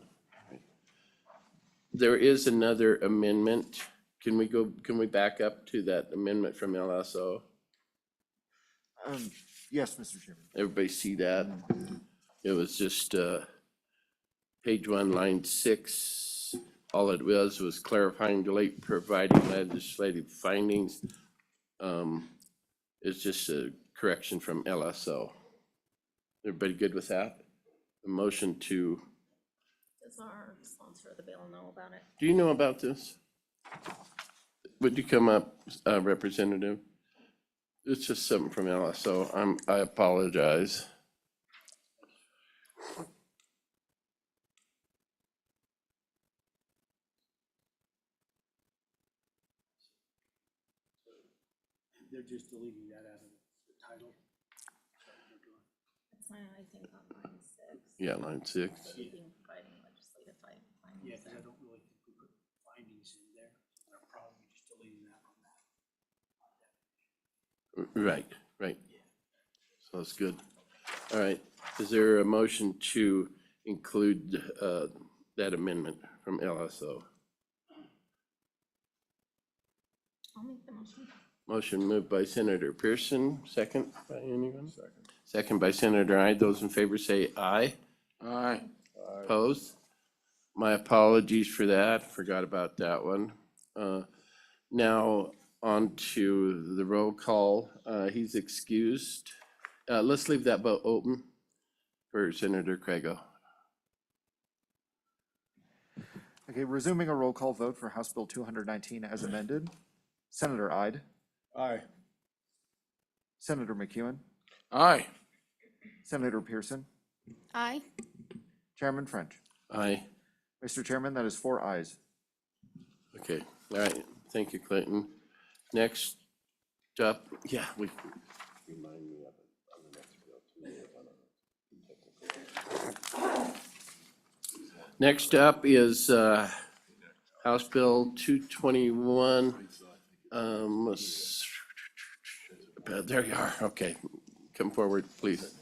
There is another amendment. Can we back up to that amendment from LSO? yes, Mr. Chairman. Everybody see that? It was just, page 1, line 6. All it was clarifying delete providing legislative findings. It's just a correction from LSO. Everybody good with that? A motion to, Does our sponsor of the bill know about it? do you know about this? Would you come up, Representative? It's just something from LSO. I apologize. They're just deleting that out of the title. It's not, I think, on line 6. Yeah, line 6. Being providing legislative findings. Yeah, because I don't really think we put findings in there. They're probably just deleting that from that. Right, right. So that's good. All right, is there a motion to include that amendment from LSO? I'll make the motion. Motion moved by Senator Pearson, second by anyone? Second by Senator Ide. Those in favor say aye. Aye. Opposed? My apologies for that. Forgot about that one. Now on to the roll call. He's excused. Let's leave that vote open for Senator Crago. Okay, resuming a roll call vote for House Bill 219 as amended. Senator Ide, Aye. Senator McEwen, Aye. Senator Pearson, Aye. Chairman French. Aye. Mr. Chairman, that is 4 ayes. Okay, all right, thank you, Clayton. Next up, yeah, we. Remind me of it on the next bill too. Next up is House Bill 221. There you are, okay. Come forward, please.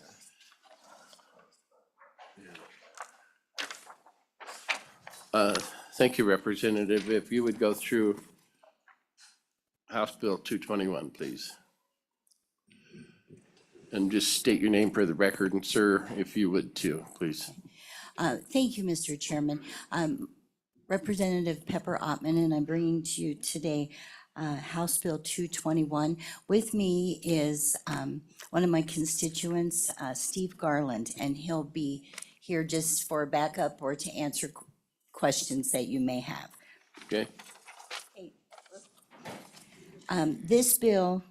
Thank you, Representative. If you would go through House Bill 221, please. And just state your name for the record, and sir, if you would too, please. Thank you, Mr. Chairman. Representative Pepper Ottman, and I'm bringing to you today House Bill 221. With me is one of my constituents, Steve Garland, and he'll be here just for backup or to answer questions that you may have. Okay, This bill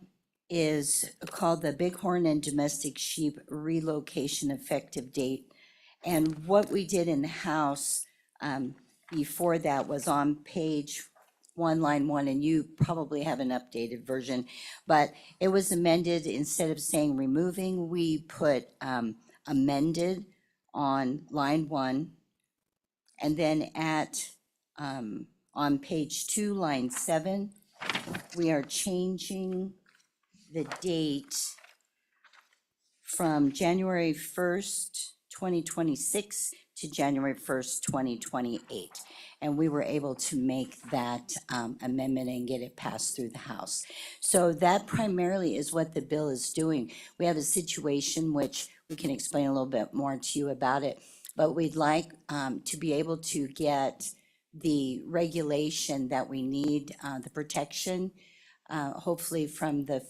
is called the Bighorn and Domestic Sheep Relocation Effective Date. And what we did in the House before that was on page 1, line 1, and you probably have an updated version, but it was amended. Instead of saying removing, we put amended on line 1. And then on page 2, line 7, we are changing the date from January 1st, 2026 to January 1st, 2028. And we were able to make that amendment and get it passed through the House. So that primarily is what the bill is doing. We have a situation which we can explain a little bit more to you about it, but we'd like to be able to get the regulation that we need, the protection, hopefully from the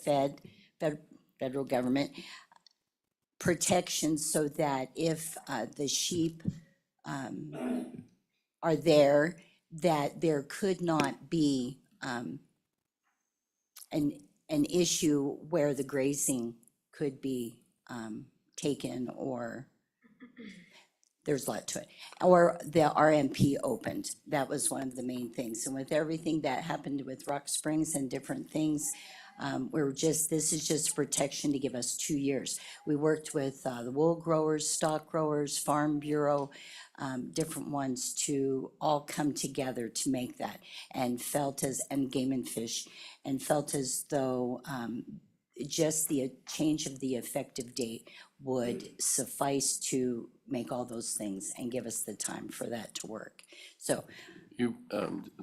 federal government, protection so that if the sheep are there, that there could not be an issue where the grazing could be taken, or there's a lot to it, or the RMP opened. That was one of the main things. And with everything that happened with Rock Springs and different things, this is just protection to give us 2 years. We worked with the wool growers, stock growers, Farm Bureau, different ones to all come together to make that, and Game and Fish, and felt as though just the change of the effective date would suffice to make all those things and give us the time for that to work. So you,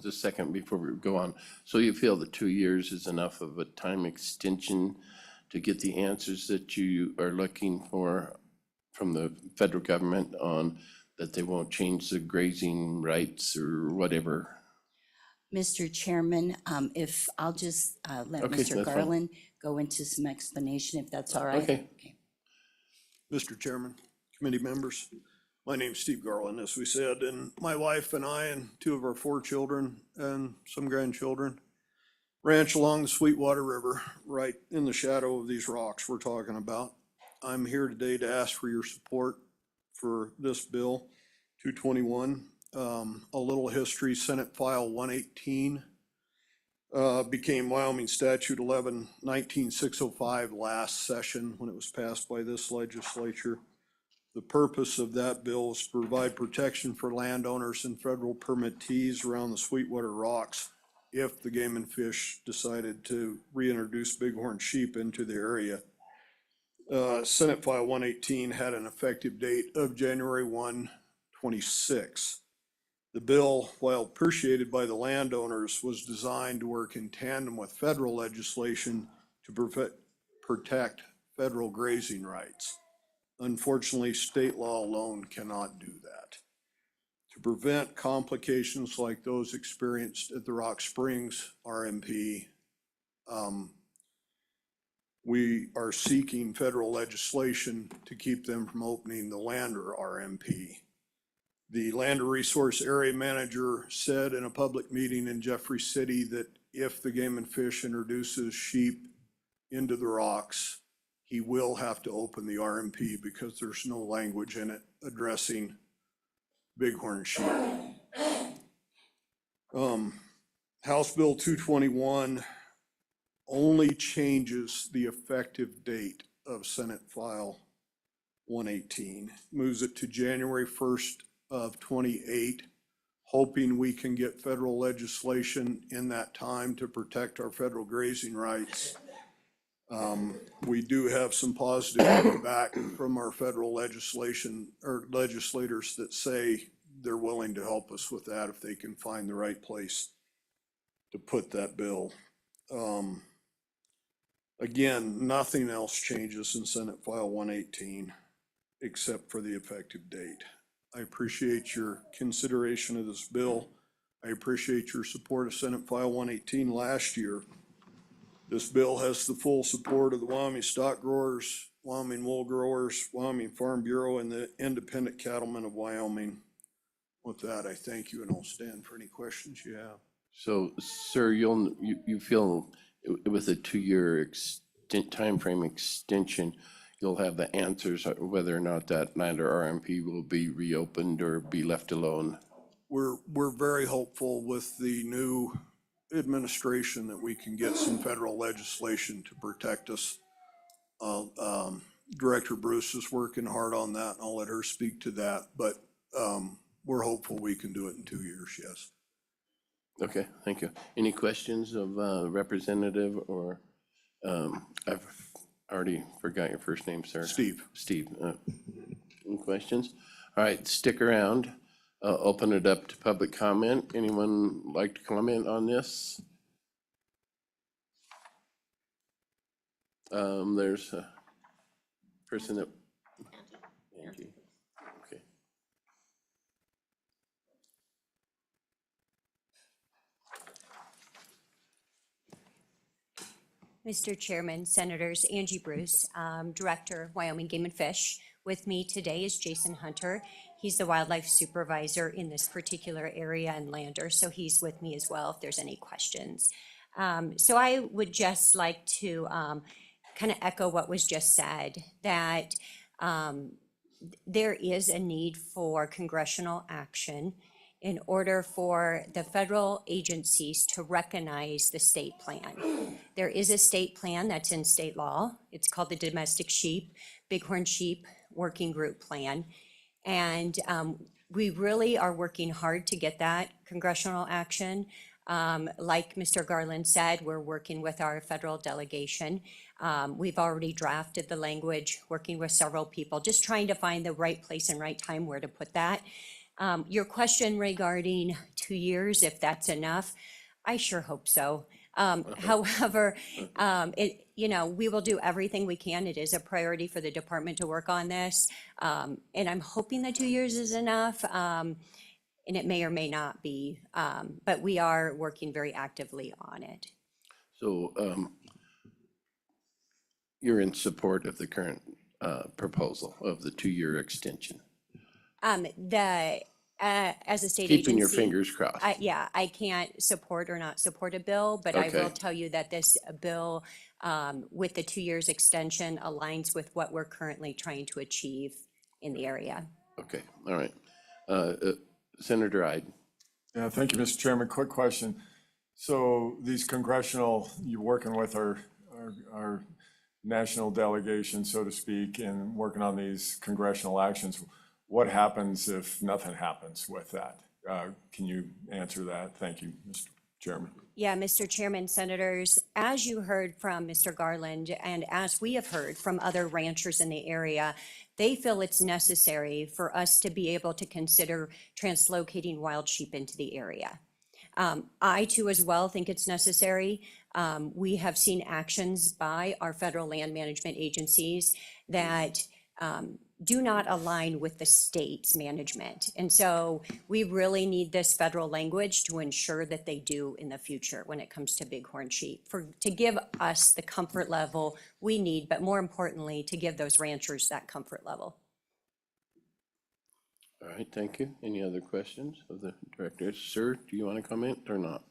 the second before we go on. So you feel that 2 years is enough of a time extension to get the answers that you are looking for from the federal government on that they won't change the grazing rights or whatever? Mr. Chairman, if I'll just let Okay, Mr. that's fine. Garland go into some explanation, if that's all right. Okay. Mr. Chairman, committee members, my name's Steve Garland, as we said, and my wife and I and 2 of our 4 children and some grandchildren ranch along the Sweetwater River, right in the shadow of these rocks we're talking about. I'm here today to ask for your support for this bill, 221. A little history, Senate File 118 became Wyoming Statute 11-19-605 last session when it was passed by this legislature. The purpose of that bill is to provide protection for landowners and federal permittees around the Sweetwater Rocks if the Game and Fish decided to reintroduce bighorn sheep into the area. Senate File 118 had an effective date of January 1, 26. The bill, while appreciated by the landowners, was designed to work in tandem with federal legislation to protect federal grazing rights. Unfortunately, state law alone cannot do that. To prevent complications like those experienced at the Rock Springs RMP, we are seeking federal legislation to keep them from opening the Lander RMP. The Land Resource Area Manager said in a public meeting in Jeffrey City that if the Game and Fish introduces sheep into the rocks, he will have to open the RMP because there's no language in it addressing bighorn sheep. House Bill 221 only changes the effective date of Senate File 118, moves it to January 1st of 28, hoping we can get federal legislation in that time to protect our federal grazing rights. We do have some positive feedback from our federal legislation or legislators that say they're willing to help us with that if they can find the right place to put that bill. Again, nothing else changes in Senate File 118 except for the effective date. I appreciate your consideration of this bill. I appreciate your support of Senate File 118 last year. This bill has the full support of the Wyoming Stock Growers, Wyoming Wool Growers, Wyoming Farm Bureau, and the Independent Cattlemen of Wyoming. With that, I thank you and I'll stand for any questions you have. So, sir, you feel with a 2-year timeframe extension, you'll have the answers whether or not that land or RMP will be reopened or be left alone? We're very hopeful with the new administration that we can get some federal legislation to protect us. Director Bruce is working hard on that, and I'll let her speak to that, but we're hopeful we can do it in 2 years, yes. Okay, thank you. Any questions of representative or, I've already forgot your first name, sir. Steve. Steve. Any questions? All right, stick around. Open it up to public comment. Anyone like to comment on this? There's a person that, Angie. Okay. Mr. Chairman, Senators, Angie Bruce, Director, Wyoming Game and Fish. With me today is Jason Hunter. He's the wildlife supervisor in this particular area and lander, so he's with me as well if there's any questions. So I would just like to kind of echo what was just said, that there is a need for congressional action in order for the federal agencies to recognize the state plan. There is a state plan that's in state law. It's called the Domestic Sheep, Bighorn Sheep Working Group Plan. And we really are working hard to get that congressional action. Like Mr. Garland said, we're working with our federal delegation. We've already drafted the language, working with several people, just trying to find the right place and right time where to put that. Your question regarding 2 years, if that's enough, I sure hope so. However, we will do everything we can. It is a priority for the department to work on this. And I'm hoping that 2 years is enough. And it may or may not be, but we are working very actively on it. So you're in support of the current proposal of the 2-year extension? As a state agency. Keeping your fingers crossed. Yeah, I can't support or not support a bill, but I will Okay. tell you that this bill with the 2 years extension aligns with what we're currently trying to achieve in the area. Okay, all right. Senator Ide. Yeah, thank you, Mr. Chairman. Quick question. So these congressional, you're working with our national delegation, so to speak, and working on these congressional actions. What happens if nothing happens with that? Can you answer that? Thank you, Mr. Chairman. Yeah, Mr. Chairman, Senators, as you heard from Mr. Garland, and as we have heard from other ranchers in the area, they feel it's necessary for us to be able to consider translocating wild sheep into the area. I too as well think it's necessary. We have seen actions by our federal land management agencies that do not align with the state's management. And so we really need this federal language to ensure that they do in the future when it comes to bighorn sheep, to give us the comfort level we need, but more importantly, to give those ranchers that comfort level. All right, thank you. Any other questions of the director? Sir, do you want to comment or not?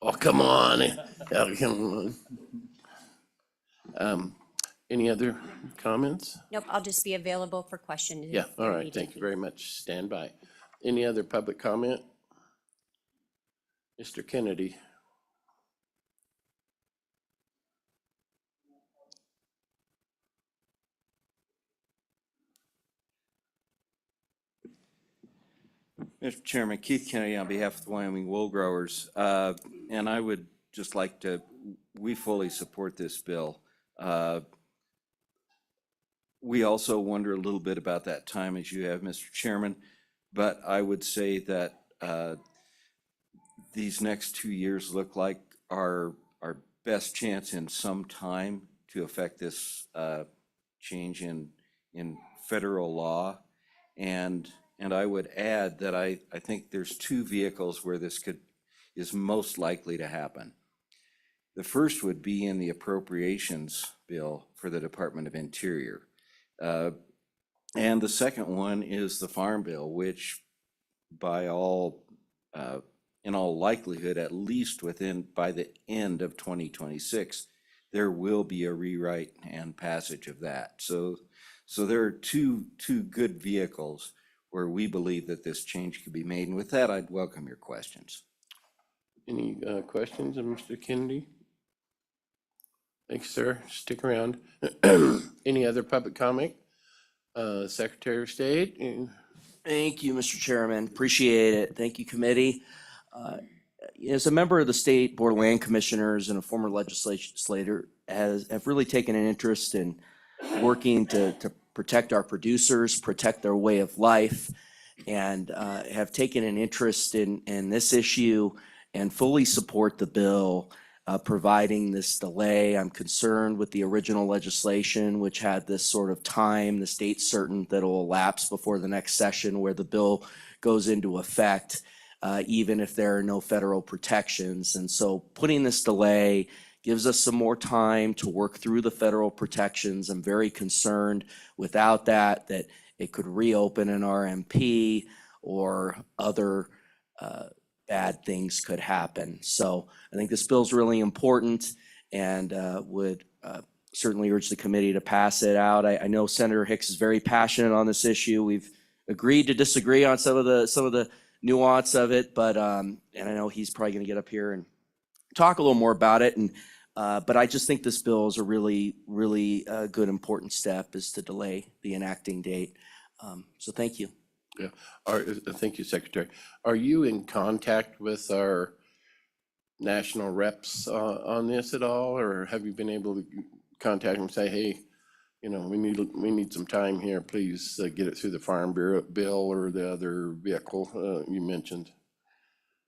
Oh, come on. Oh, come on. Any other comments? Nope, I'll just be available for questions. Yeah, if all there right, need to thank you be. very much. Stand by. Any other public comment? Mr. Kennedy? Mr. Chairman, Keith Kennedy on behalf of the Wyoming Wool Growers. And I would just like to, we fully support this bill. We also wonder a little bit about that time as you have, Mr. Chairman, but I would say that these next 2 years look like our best chance in some time to affect this change in federal law. And I would add that I think there's two vehicles where this is most likely to happen. The first would be in the appropriations bill for the Department of Interior. And the second one is the Farm Bill, which by all, in all likelihood, at least by the end of 2026, there will be a rewrite and passage of that. So there are two good vehicles where we believe that this change could be made. And with that, I'd welcome your questions. Any questions of Mr. Kennedy? Thanks, sir. Stick around. Any other public comment? Secretary of State? Thank you, Mr. Chairman. Appreciate it. Thank you, committee. As a member of the State Board of Land Commissioners and a former legislator, have really taken an interest in working to protect our producers, protect their way of life, and have taken an interest in this issue and fully support the bill providing this delay. I'm concerned with the original legislation, which had this sort of time, the date certain that will elapse before the next session where the bill goes into effect, even if there are no federal protections. And so putting this delay gives us some more time to work through the federal protections. I'm very concerned without that it could reopen an RMP or other bad things could happen. So I think this bill is really important and would certainly urge the committee to pass it out. I know Senator Hicks is very passionate on this issue. We've agreed to disagree on some of the nuance of it, but and I know he's probably going to get up here and talk a little more about it. And but I just think this bill is a really good important step is to delay the enacting date. So thank you. Yeah. Thank you, Secretary. Are you in contact with our national reps on this at all, or have you been able to contact them and say, hey, you know, we need some time here, please get it through the Farm Bill or the other vehicle you mentioned?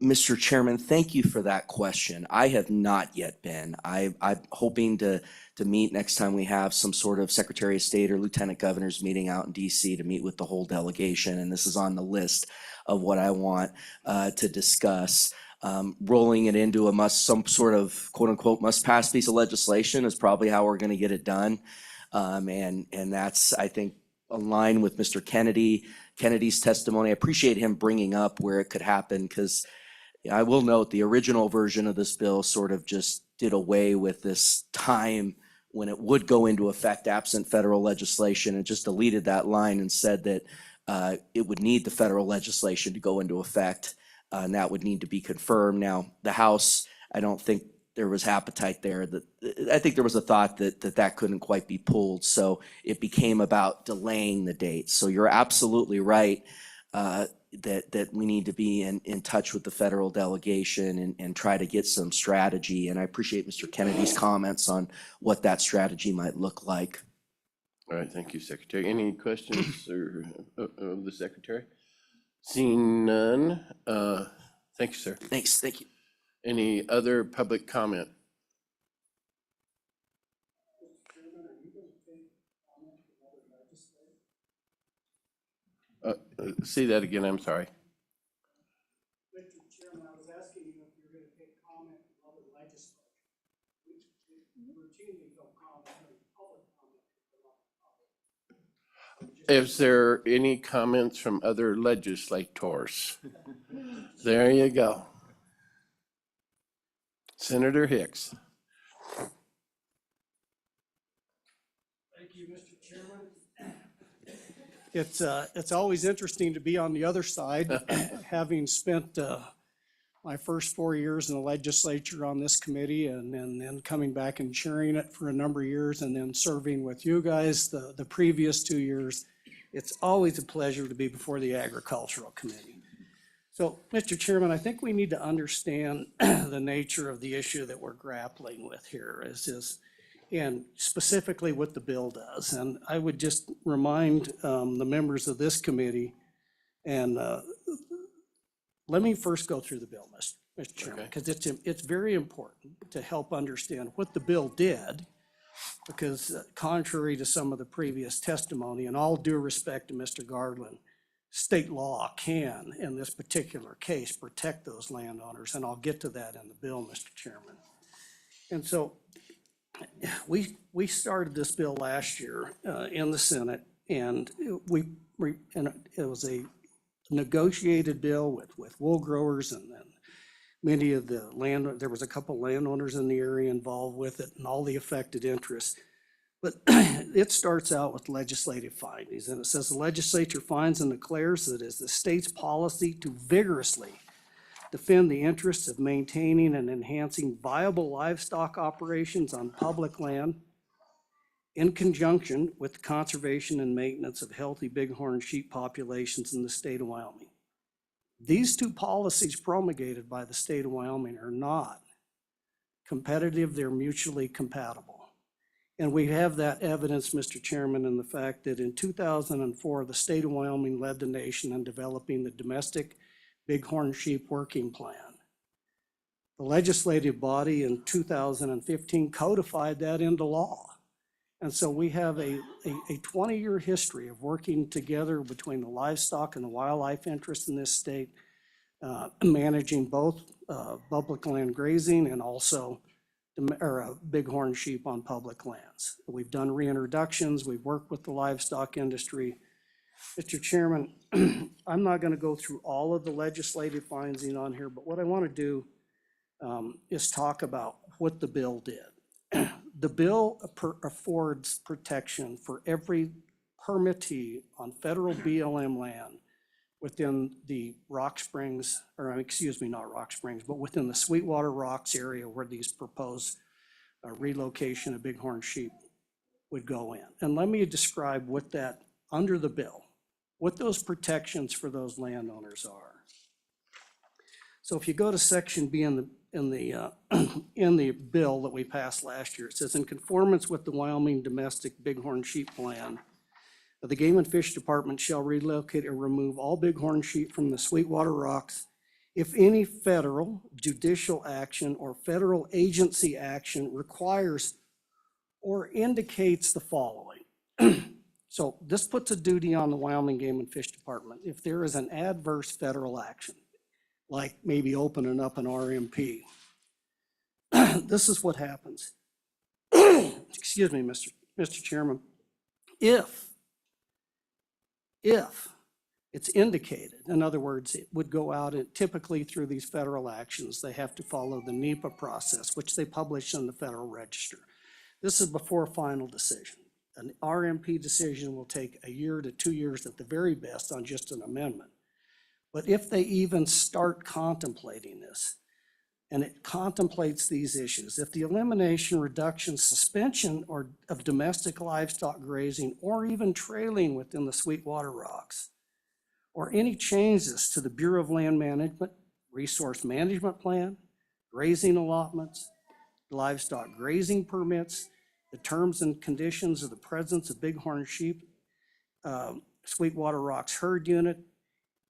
Mr. Chairman, thank you for that question. I have not yet been. I'm hoping to meet next time we have some sort of Secretary of State or Lieutenant Governor's meeting out in DC to meet with the whole delegation. And this is on the list of what I want to discuss. Rolling it into some sort of quote unquote must pass piece of legislation is probably how we're going to get it done. And that's, I think, aligned with Mr. Kennedy's testimony. I appreciate him bringing up where it could happen because I will note the original version of this bill sort of just did away with this time when it would go into effect absent federal legislation and just deleted that line and said that it would need the federal legislation to go into effect and that would need to be confirmed. Now, the House, I don't think there was appetite there. I think there was a thought that couldn't quite be pulled. So it became about delaying the date. So you're absolutely right. That we need to be in touch with the federal delegation and try to get some strategy. And I appreciate Mr. Kennedy's comments on what that strategy might look like. All right, thank you, Secretary. Any questions of the Secretary? Seeing none, thank you, sir. Thanks, thank you. Any other public comment? See that again, I'm sorry. Mr. Chairman, I was asking you if you're going to take comment from other legislators. We routinely don't comment on public comment. Is there any comments from other legislators? There you go. Senator Hicks. Thank you, Mr. Chairman. It's always interesting to be on the other side, having spent my first 4 years in the legislature on this committee and then coming back and chairing it for a number of years and then serving with you guys the previous 2 years. It's always a pleasure to be before the Agricultural Committee. So, Mr. Chairman, I think we need to understand the nature of the issue that we're grappling with here and specifically what the bill does. And I would just remind the members of this committee, and let me first go through the bill, Mr. Chairman, because it's very important to help understand what the bill did, because contrary to some of the previous testimony, and all due respect to Mr. Garland, state law can, in this particular case, protect those landowners, and I'll get to that in the bill, Mr. Chairman. And so we started this bill last year in the Senate, and it was a negotiated bill with wool growers and then many of the there was a couple landowners in the area involved with it and all the affected interests. But it starts out with legislative findings, and it says the legislature finds and declares that it is the state's policy to vigorously defend the interests of maintaining and enhancing viable livestock operations on public land in conjunction with the conservation and maintenance of healthy bighorn sheep populations in the state of Wyoming. These two policies promulgated by the state of Wyoming are not competitive, they're mutually compatible. And we have that evidence, Mr. Chairman, in the fact that in 2004, the state of Wyoming led the nation in developing the domestic bighorn sheep working plan. The legislative body in 2015 codified that into law. And so we have a 20-year history of working together between the livestock and the wildlife interests in this state, managing both public land grazing and also bighorn sheep on public lands. We've done reintroductions, we've worked with the livestock industry. Mr. Chairman, I'm not going to go through all of the legislative findings on here, but what I want to do is talk about what the bill did. The bill affords protection for every permittee on federal BLM land within the Rock Springs, or excuse me, not Rock Springs, but within the Sweetwater Rocks area where these proposed relocation of bighorn sheep would go in. And let me describe what that, under the bill, what those protections for those landowners are. So if you go to section B in the bill that we passed last year, it says, in conformance with the Wyoming Domestic Bighorn Sheep Plan, the Game and Fish Department shall relocate or remove all bighorn sheep from the Sweetwater Rocks if any federal judicial action or federal agency action requires or indicates the following. So this puts a duty on the Wyoming Game and Fish Department. If there is an adverse federal action, like maybe opening up an RMP, this is what happens. Excuse me, Mr. Chairman. If it's indicated, in other words, it would go out and typically through these federal actions, they have to follow the NEPA process, which they publish in the Federal Register. This is before a final decision. An RMP decision will take 1 year to 2 years at the very best on just an amendment. But if they even start contemplating this, and it contemplates these issues, if the elimination, reduction, suspension of domestic livestock grazing, or even trailing within the Sweetwater Rocks, or any changes to the Bureau of Land Management, Resource Management Plan, grazing allotments, livestock grazing permits, the terms and conditions of the presence of bighorn sheep, Sweetwater Rocks herd unit,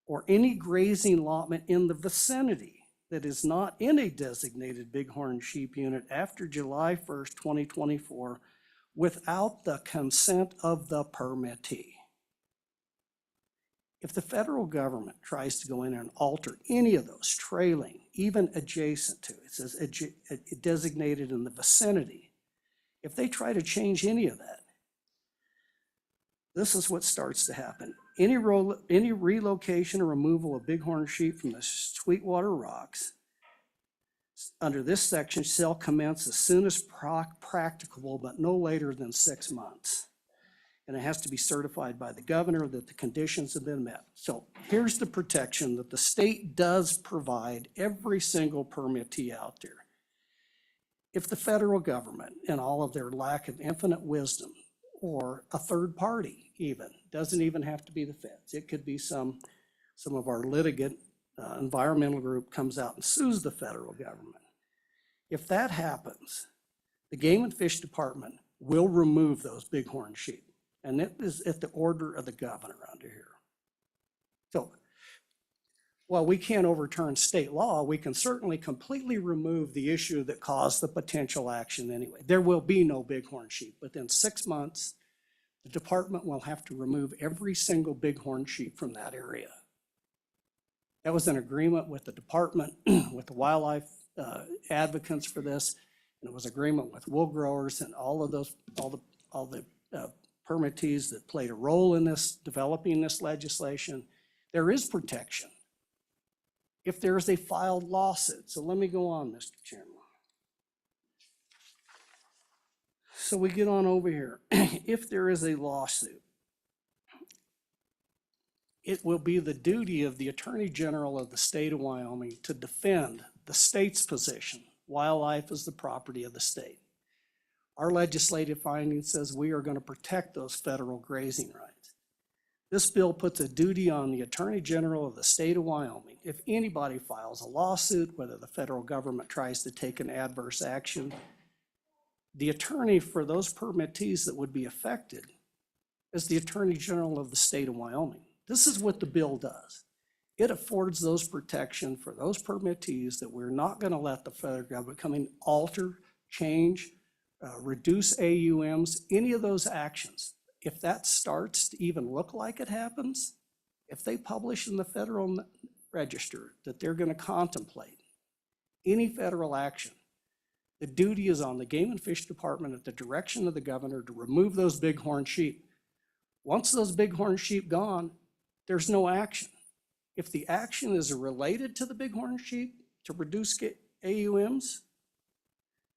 or any grazing allotment in the vicinity that is not in a designated bighorn sheep unit after July 1st, 2024, without the consent of the permittee. If the federal government tries to go in and alter any of those trailing, even adjacent to, it says designated in the vicinity, if they try to change any of that, this is what starts to happen. Any relocation or removal of bighorn sheep from the Sweetwater Rocks under this section shall commence as soon as practicable, but no later than 6 months. And it has to be certified by the governor that the conditions have been met. So here's the protection that the state does provide every single permittee out there. If the federal government, in all of their lack of infinite wisdom, or a third party even, doesn't even have to be the feds. It could be some of our litigant environmental group comes out and sues the federal government. If that happens, the Game and Fish Department will remove those bighorn sheep. And it is at the order of the governor under here. So while we can't overturn state law, we can certainly completely remove the issue that caused the potential action anyway. There will be no bighorn sheep. Within 6 months, the department will have to remove every single bighorn sheep from that area. That was an agreement with the department, with the wildlife advocates for this, and it was agreement with wool growers and all the permittees that played a role in this, developing this legislation. There is protection if there is a filed lawsuit. So let me go on, Mr. Chairman. So we get on over here. If there is a lawsuit, it will be the duty of the Attorney General of the state of Wyoming to defend the state's position. Wildlife is the property of the state. Our legislative finding says we are going to protect those federal grazing rights. This bill puts a duty on the Attorney General of the state of Wyoming. If anybody files a lawsuit, whether the federal government tries to take an adverse action, the attorney for those permittees that would be affected is the Attorney General of the state of Wyoming. This is what the bill does. It affords those protection for those permittees that we're not going to let the federal government come in, alter, change, reduce AUMs, any of those actions. If that starts to even look like it happens, if they publish in the Federal Register that they're going to contemplate any federal action, the duty is on the Game and Fish Department at the direction of the governor to remove those bighorn sheep. Once those bighorn sheep gone, there's no action. If the action is related to the bighorn sheep to reduce AUMs,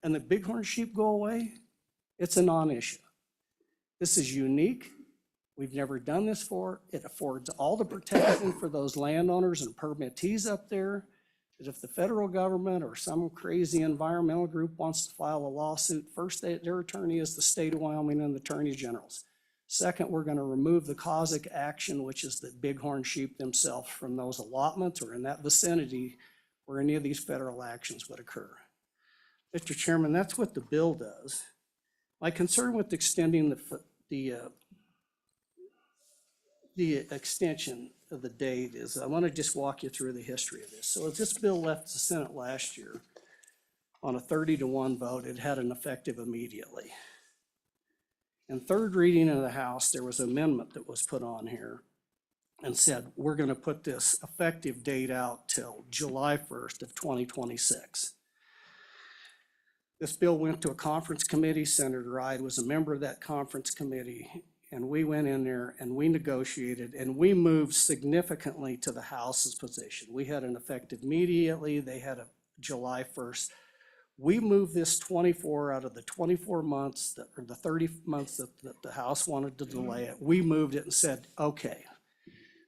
and the bighorn sheep go away, it's a non-issue. This is unique. We've never done this before. It affords all the protection for those landowners and permittees up there, that if the federal government or some crazy environmental group wants to file a lawsuit, first their attorney is the state of Wyoming and the attorney generals. Second, we're going to remove the causic action, which is the bighorn sheep themselves, from those allotments or in that vicinity where any of these federal actions would occur. Mr. Chairman, that's what the bill does. My concern with extending the extension of the date is I want to just walk you through the history of this. So this bill left the Senate last year on a 30-1 vote. It had an effective immediately. In third reading in the House, there was an amendment that was put on here and said, we're going to put this effective date out till July 1st of 2026. This bill went to a conference committee. Senator Ride was a member of that conference committee, and we went in there and we negotiated and we moved significantly to the House's position. We had an effective immediately. They had a July 1st. We moved this 24 out of the 24 months, or the 30 months that the House wanted to delay it. We moved it and said, okay,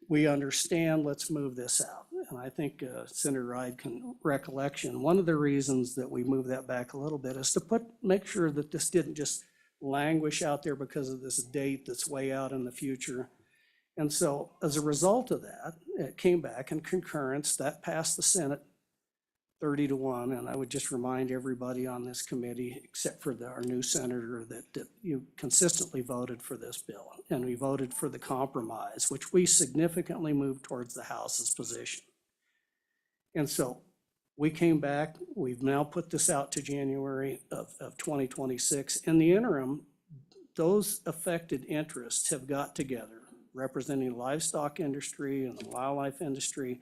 we understand, let's move this out. And I think Senator Ride can recollection, one of the reasons that we moved that back a little bit is to make sure that this didn't just languish out there because of this date that's way out in the future. And so as a result of that, it came back in concurrence, that passed the Senate 30-1. And I would just remind everybody on this committee, except for our new senator, that you consistently voted for this bill. And we voted for the compromise, which we significantly moved towards the House's position. And so we came back, we've now put this out to January of 2026. In the interim, those affected interests have got together, representing the livestock industry and the wildlife industry.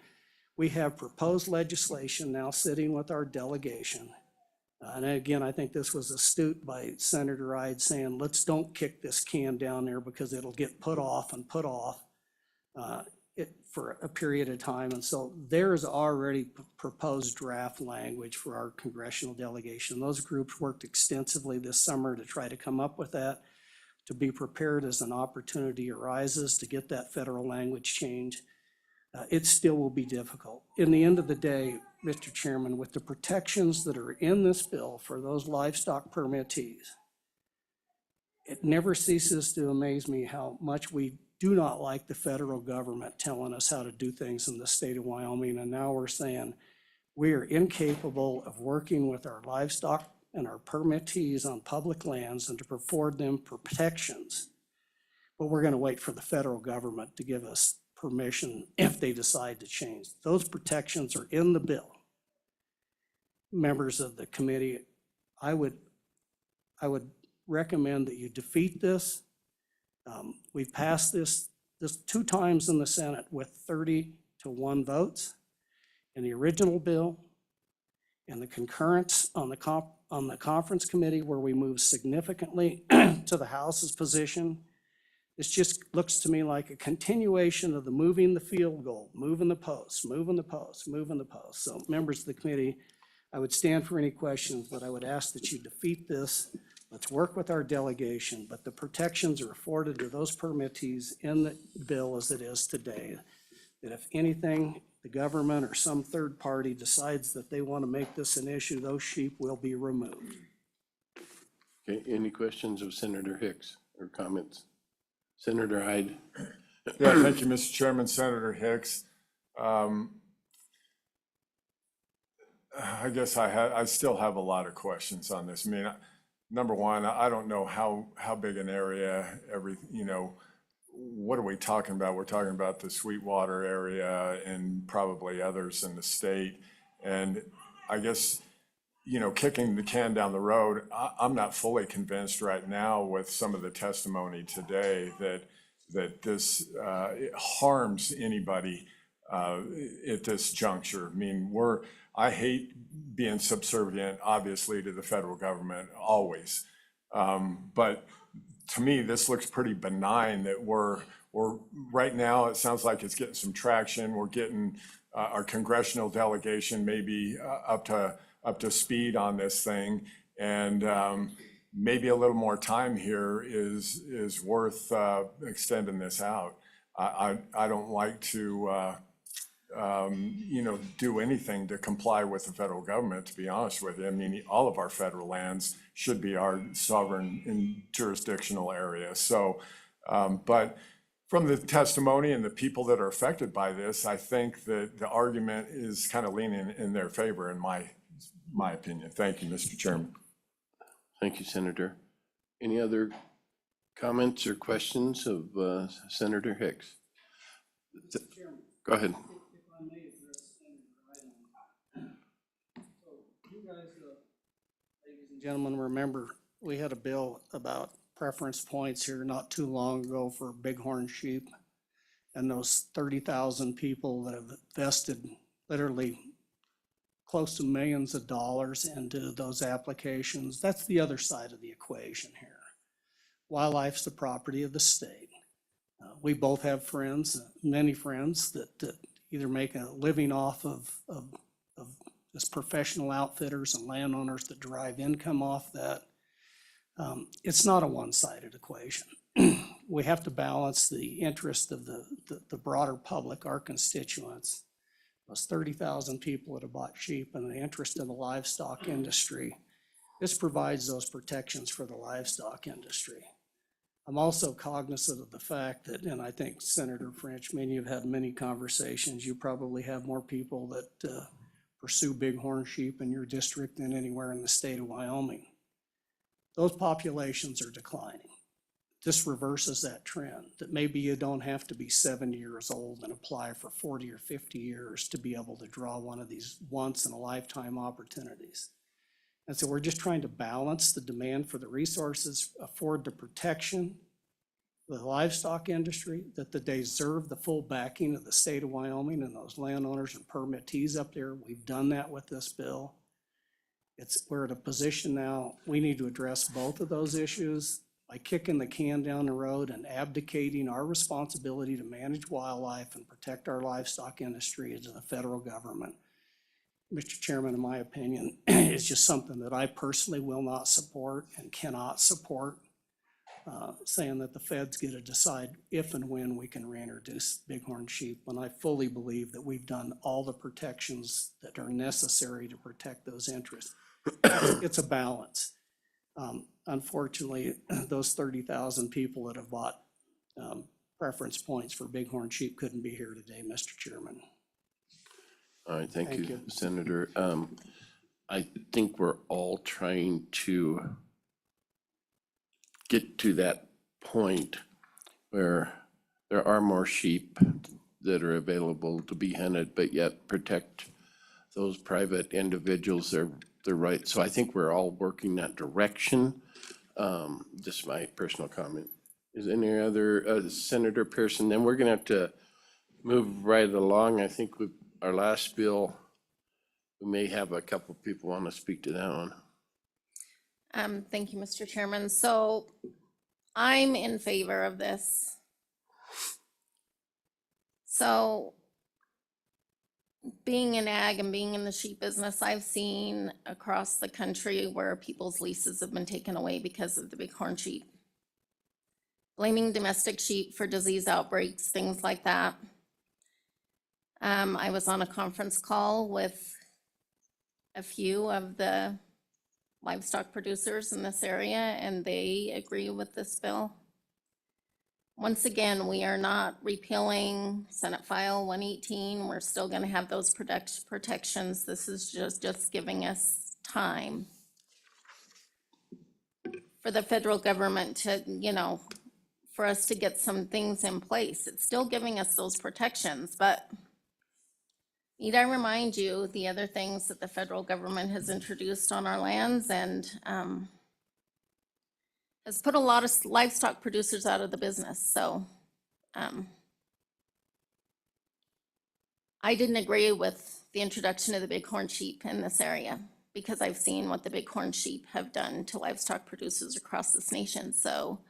We have proposed legislation now sitting with our delegation And again, I think this was astute by Senator Ide saying, let's don't kick this can down there because it'll get put off and put off for a period of time. And so there's already proposed draft language for our congressional delegation. Those groups worked extensively this summer to try to come up with that, to be prepared as an opportunity arises to get that federal language change. It still will be difficult. In the end of the day, Mr. Chairman, with the protections that are in this bill for those livestock permittees, it never ceases to amaze me how much we do not like the federal government telling us how to do things in the state of Wyoming. And now we're saying we are incapable of working with our livestock and our permittees on public lands and to afford them protections. But we're going to wait for the federal government to give us permission if they decide to change. Those protections are in the bill. Members of the committee, I would recommend that you defeat this. We've passed this 2 times in the Senate with 30-1 votes. In the original bill, in the concurrence on the conference committee where we moved significantly to the House's position. This just looks to me like a continuation of the moving the field goal, moving the post, moving the post, moving the post. So members of the committee, I would stand for any questions, but I would ask that you defeat this. Let's work with our delegation, but the protections are afforded to those permittees in the bill as it is today. That if anything, the government or some third party decides that they want to make this an issue, those sheep will be removed. Okay, any questions of Senator Hicks or comments? Senator Hyde. Yeah, thank you, Mr. Chairman. Senator Hicks. I guess I still have a lot of questions on this. I mean, number one, I don't know how big an area what are we talking about? We're talking about the Sweetwater area and probably others in the state. And I guess, kicking the can down the road, I'm not fully convinced right now with some of the testimony today that this harms anybody at this juncture. I mean, I hate being subservient, obviously, to the federal government, always. But to me, this looks pretty benign that we're right now, it sounds like it's getting some traction. We're getting our congressional delegation maybe up to speed on this thing. And maybe a little more time here is worth extending this out. I don't like to do anything to comply with the federal government, to be honest with you. I mean, all of our federal lands should be our sovereign and jurisdictional area. So, but from the testimony and the people that are affected by this, I think that the argument is kind of leaning in their favor, in my opinion. Thank you, Mr. Chairman. Thank you, Senator. Any other comments or questions of Senator Hicks? Go ahead. If I may address Senator Iden. So you guys, ladies and gentlemen, remember we had a bill about preference points here not too long ago for bighorn sheep, and those 30,000 people that have invested literally close to millions of dollars into those applications. That's the other side of the equation here. Wildlife's the property of the state. We both have friends, many friends that either make a living off of just professional outfitters and landowners that derive income off that. It's not a one-sided equation. We have to balance the interest of the broader public, our constituents, those 30,000 people that have bought sheep, and the interest in the livestock industry. This provides those protections for the livestock industry. I'm also cognizant of the fact that, and I think Senator French, many of you have had many conversations, you probably have more people that pursue bighorn sheep in your district than anywhere in the state of Wyoming. Those populations are declining. This reverses that trend, that maybe you don't have to be 70 years old and apply for 40 or 50 years to be able to draw one of these once in a lifetime opportunities. And so we're just trying to balance the demand for the resources, afford the protection for the livestock industry, that they deserve the full backing of the state of Wyoming and those landowners and permittees up there. We've done that with this bill. we're at a position now, we need to address both of those issues by kicking the can down the road and abdicating our responsibility to manage wildlife and protect our livestock industry to the federal government. Mr. Chairman, in my opinion, is just something that I personally will not support and cannot support, saying that the feds get to decide if and when we can reintroduce bighorn sheep, when I fully believe that we've done all the protections that are necessary to protect those interests. It's a balance. Unfortunately, those 30,000 people that have bought preference points for bighorn sheep couldn't be here today, Mr. Chairman. All right, thank Thank you, you. Senator. I think we're all trying to get to that point where there are more sheep that are available to be hunted, but yet protect those private individuals, their rights. So I think we're all working that direction. Just my personal comment. Is any other, Senator Pearson? Then we're gonna have to move right along. I think with our last bill, we may have a couple people want to speak to that one. Thank you, Mr. Chairman. So I'm in favor of this. So being in ag and being in the sheep business, I've seen across the country where people's leases have been taken away because of the bighorn sheep. Blaming domestic sheep for disease outbreaks, things like that. I was on a conference call with a few of the livestock producers in this area, and they agree with this bill. Once again, we are not repealing Senate File 118. We're still going to have those protections. This is just giving us time for the federal government to, for us to get some things in place. It's still giving us those protections, but need I remind you the other things that the federal government has introduced on our lands and has put a lot of livestock producers out of the business. So I didn't agree with the introduction of the bighorn sheep in this area because I've seen what the bighorn sheep have done to livestock producers across this nation. So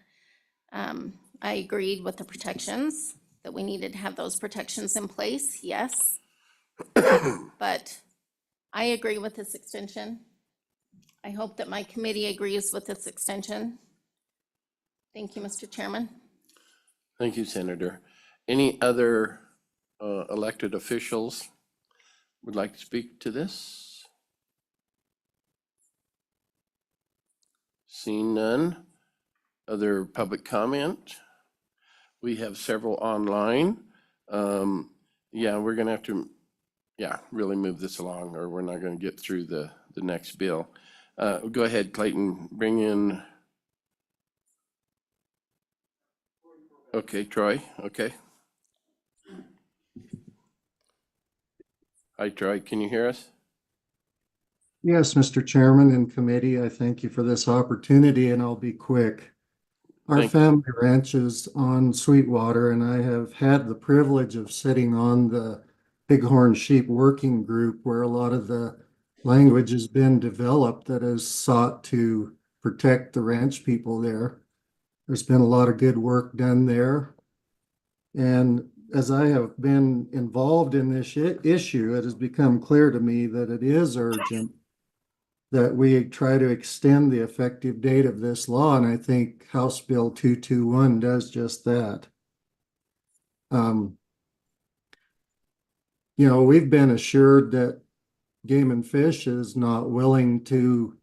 I agreed with the protections, that we needed to have those protections in place, yes. But I agree with this extension. I hope that my committee agrees with this extension. Thank you, Mr. Chairman. Thank you, Senator. Any other elected officials would like to speak to this? Seeing none. Other public comment? We have several online. Yeah, we're gonna have to, really move this along, or we're not gonna get through the next bill. Go ahead, Clayton, bring in. Okay, Troy, okay. Hi, Troy, can you hear us? Yes, Mr. Chairman and committee, I thank you for this opportunity, and I'll be quick. Our family ranch is on Sweetwater, and I have had the privilege of sitting on the Bighorn Sheep Working Group, where a lot of the language has been developed that has sought to protect the ranch people there. There's been a lot of good work done there. And as I have been involved in this issue, it has become clear to me that it is urgent that we try to extend the effective date of this law, and I think House Bill 221 does just that. We've been assured that Game and Fish is not willing to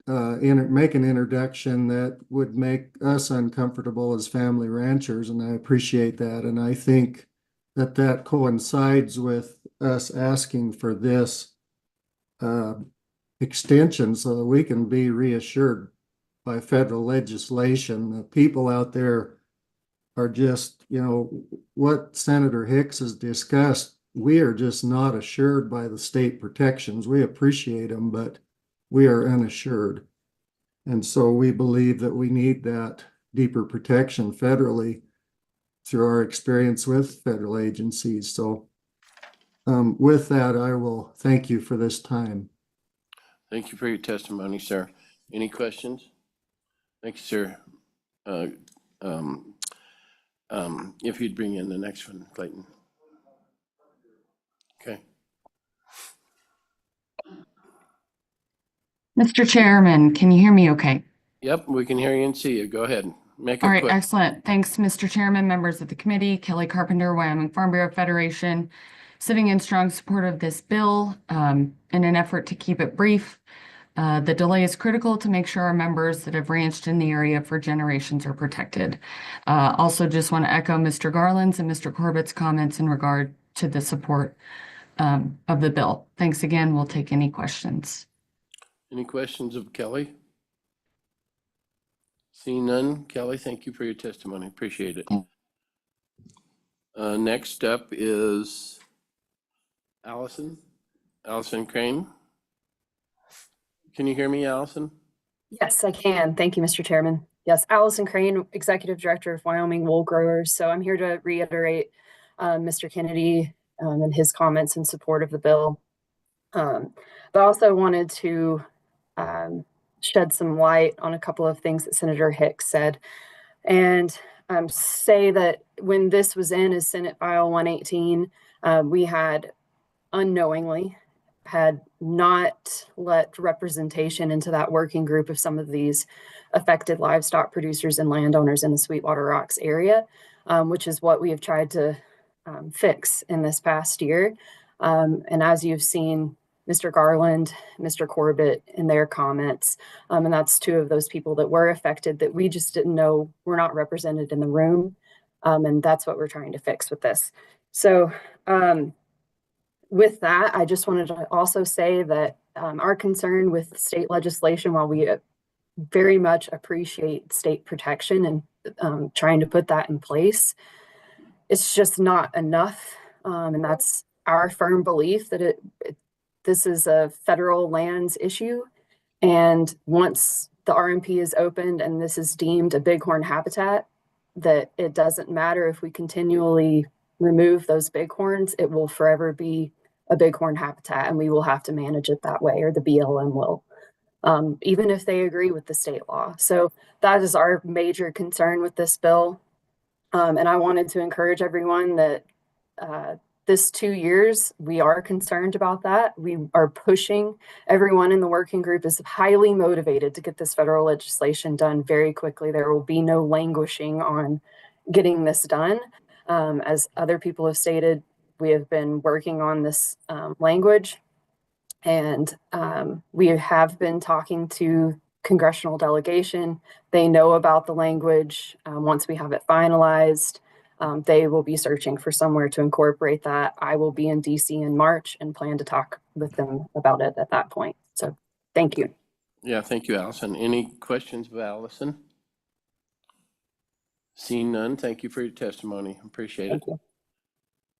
make an introduction that would make us uncomfortable as family ranchers, and I appreciate that. And I think that coincides with us asking for this extension so that we can be reassured by federal legislation. The people out there are just, what Senator Hicks has discussed, we are just not assured by the state protections. We appreciate them, but we are unassured. And so we believe that we need that deeper protection federally through our experience with federal agencies. So with that, I will thank you for this time. Thank you for your testimony, sir. Any questions? Thank you, sir. If you'd bring in the next one, Clayton. Okay. Mr. Chairman, can you hear me okay? Yep, we can hear you and see you. Go ahead. Make All it right, quick. excellent. Thanks, Mr. Chairman, members of the committee, Kelly Carpenter, Wyoming Farm Bureau Federation, sitting in strong support of this bill in an effort to keep it brief. The delay is critical to make sure our members that have ranched in the area for generations are protected. Also, just want to echo Mr. Garland's and Mr. Corbett's comments in regard to the support of the bill. Thanks again. We'll take any questions. Any questions of Kelly? Seeing none, Kelly, thank you for your testimony. Appreciate it. Next up is Allison Crane. Can you hear me, Allison? Yes, I can. Thank you, Mr. Chairman. Yes, Allison Crane, Executive Director of Wyoming Wool Growers. So I'm here to reiterate Mr. Kennedy and his comments in support of the bill. But also wanted to shed some light on a couple of things that Senator Hicks said. And say that when this was in as Senate File 118, we had unknowingly had not let representation into that working group of some of these affected livestock producers and landowners in the Sweetwater Rocks area, which is what we have tried to fix in this past year. And as you've seen, Mr. Garland, Mr. Corbett in their comments, and that's two of those people that were affected that we just didn't know were not represented in the room. And that's what we're trying to fix with this. So with that, I just wanted to also say that our concern with state legislation, while we very much appreciate state protection and trying to put that in place, it's just not enough. And that's our firm belief that this is a federal lands issue. And once the RMP is opened and this is deemed a bighorn habitat, that it doesn't matter if we continually remove those bighorns, it will forever be a bighorn habitat, and we will have to manage it that way, or the BLM will, even if they agree with the state law. So that is our major concern with this bill. And I wanted to encourage everyone that this 2 years, we are concerned about that. We are pushing. Everyone in the working group is highly motivated to get this federal legislation done very quickly. There will be no languishing on getting this done. As other people have stated, we have been working on this language, and we have been talking to congressional delegation. They know about the language. Once we have it finalized, they will be searching for somewhere to incorporate that. I will be in DC in March and plan to talk with them about it at that point. So thank you. Yeah, thank you, Allison. Any questions of Allison? Seeing none, thank you for your testimony. Appreciate it. Thank you.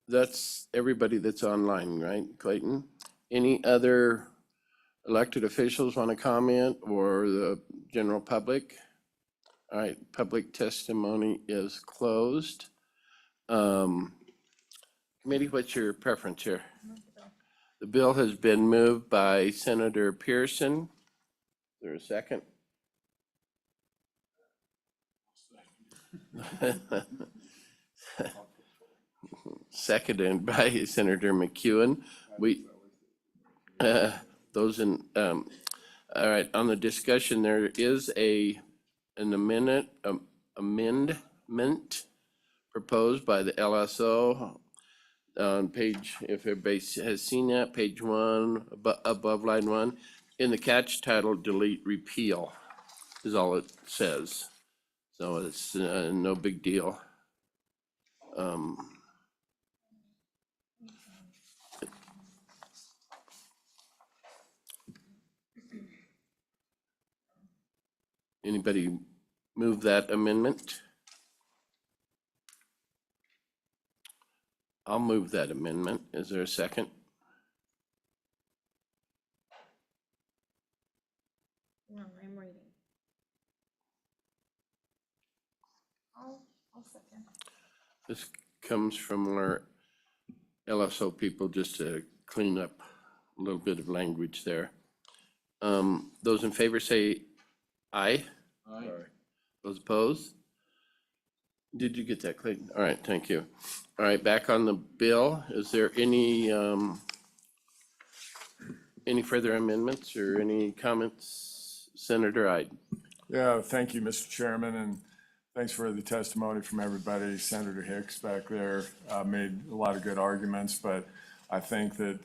That's everybody that's online, right, Clayton? Any other elected officials want to comment, or the general public? All right, public testimony is closed. Committee, what's your preference here? The bill has been moved by Senator Pearson. Is there a second? Seconded by Senator McEwen. Those in, all right, on the discussion, there is an amendment proposed by the LSO on page, if everybody has seen that, page 1, above line 1, in the catch title, delete repeal is all it says. So it's no big deal. Anybody move that amendment? I'll move that amendment. Is there a second? No, I'm reading. I'll second. This comes from our LSO people, just to clean up a little bit of language there. Those in favor say aye. Aye. Those opposed? Did you get that, Clayton? All right, thank you. All right, back on the bill. Is there any further amendments or any comments? Senator Ide. Yeah, thank you, Mr. Chairman, and thanks for the testimony from everybody. Senator Hicks back there made a lot of good arguments, but I think that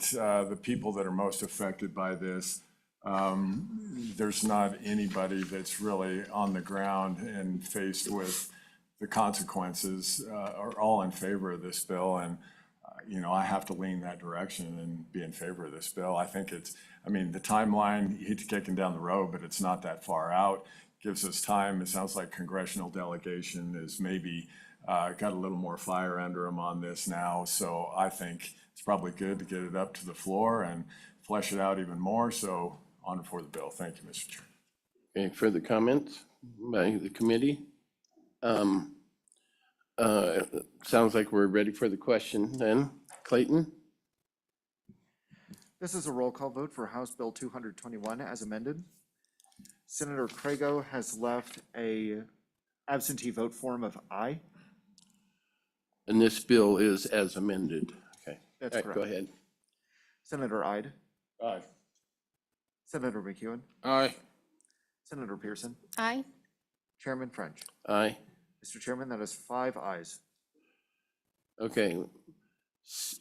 the people that are most affected by this, there's not anybody that's really on the ground and faced with the consequences are all in favor of this bill. And, I have to lean that direction and be in favor of this bill. I think the timeline, you hate to kick it down the road, but it's not that far out. Gives us time. It sounds like congressional delegation is maybe got a little more fire under them on this now. So I think it's probably good to get it up to the floor and flesh it out even more. So on for the bill. Thank you, Mr. Chair. Any further comments by the committee? Sounds like we're ready for the question then. Clayton? This is a roll call vote for House Bill 221 as amended. Senator Crago has left a absentee vote form of aye. And this bill is as amended. Okay. That's All right, correct. go ahead. Senator Ide. Aye. Senator McEwen. Aye. Senator Pearson. Aye. Chairman French. Aye. Mr. Chairman, that is 5 ayes. Okay.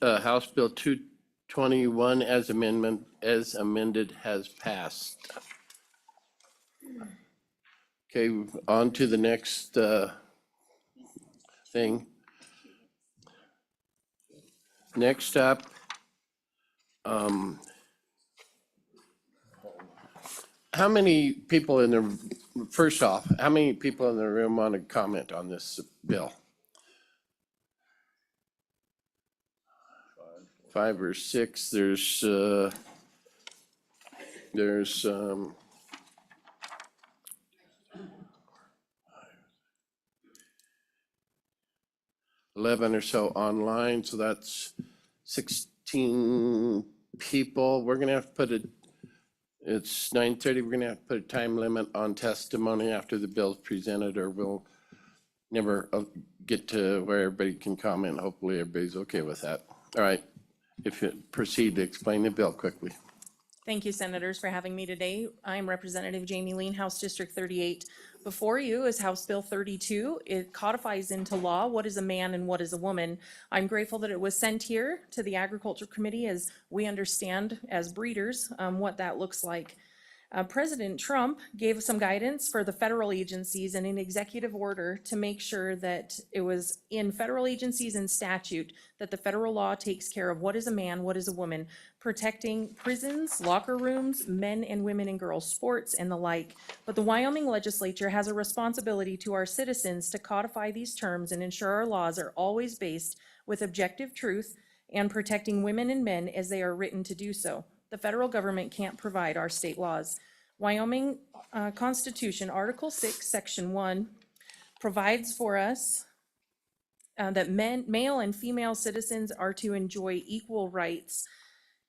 House Bill 221 as amended has passed. Okay, on to the next thing. Next up, how many people first off, how many people in the room want to comment on this bill? 5 or 6. There's 11 or so online, so that's 16 people. We're gonna have to it's 9:30, we're gonna have to put a time limit on testimony after the bill's presented, or we'll never get to where everybody can comment. Hopefully everybody's okay with that. All right, if you proceed to explain the bill quickly. Thank you, Senators, for having me today. I'm Representative Jamie Lean, House District 38. Before you is House Bill 32. It codifies into law what is a man and what is a woman. I'm grateful that it was sent here to the Agriculture Committee, as we understand as breeders what that looks like. President Trump gave some guidance for the federal agencies and an executive order to make sure that it was in federal agencies and statute that the federal law takes care of what is a man, what is a woman, protecting prisons, locker rooms, men and women and girls sports and the like. But the Wyoming legislature has a responsibility to our citizens to codify these terms and ensure our laws are always based with objective truth and protecting women and men as they are written to do so. The federal government can't provide our state laws. Wyoming Constitution, Article 6, Section 1, provides for us that male and female citizens are to enjoy equal rights.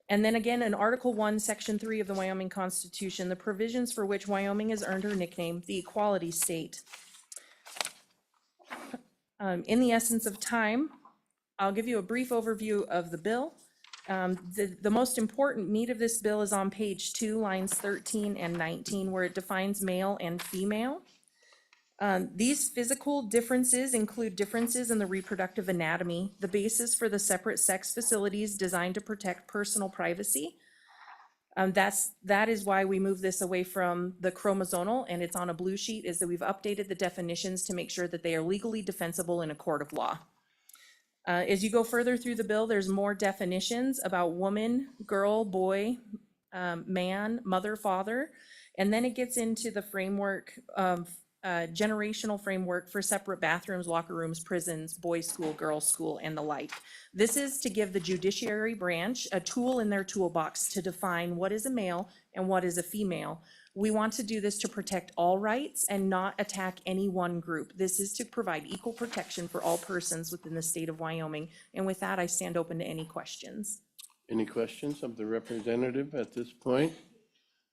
And then again, in Article 1, Section 3 of the Wyoming Constitution, the provisions for which Wyoming has earned her nickname, the Equality State. In the essence of time, I'll give you a brief overview of the bill. The most important meat of this bill is on page 2, lines 13 and 19, where it defines male and female. These physical differences include differences in the reproductive anatomy, the basis for the separate sex facilities designed to protect personal privacy. That is why we move this away from the chromosomal, and it's on a blue sheet, is that we've updated the definitions to make sure that they are legally defensible in a court of law. As you go further through the bill, there's more definitions about woman, girl, boy, man, mother, father, and then it gets into the framework of generational framework for separate bathrooms, locker rooms, prisons, boys' school, girls' school, and the like. This is to give the judiciary branch a tool in their toolbox to define what is a male and what is a female. We want to do this to protect all rights and not attack any one group. This is to provide equal protection for all persons within the state of Wyoming. And with that, I stand open to any questions. Any questions of the representative at this point?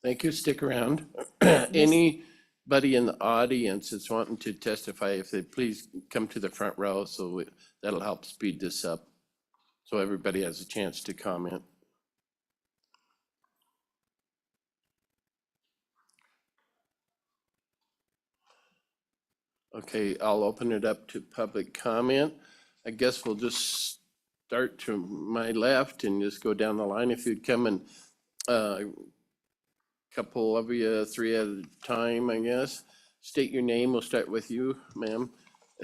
Thank you. Stick around. Anybody in the audience that's wanting to testify, if they please come to the front row, so that'll help speed this up. So everybody has a chance to comment. Okay, I'll open it up to public comment. I guess we'll just start to my left and just go down the line. If you'd come and couple of you, three at a time, I guess. State your name. We'll start with you, ma'am.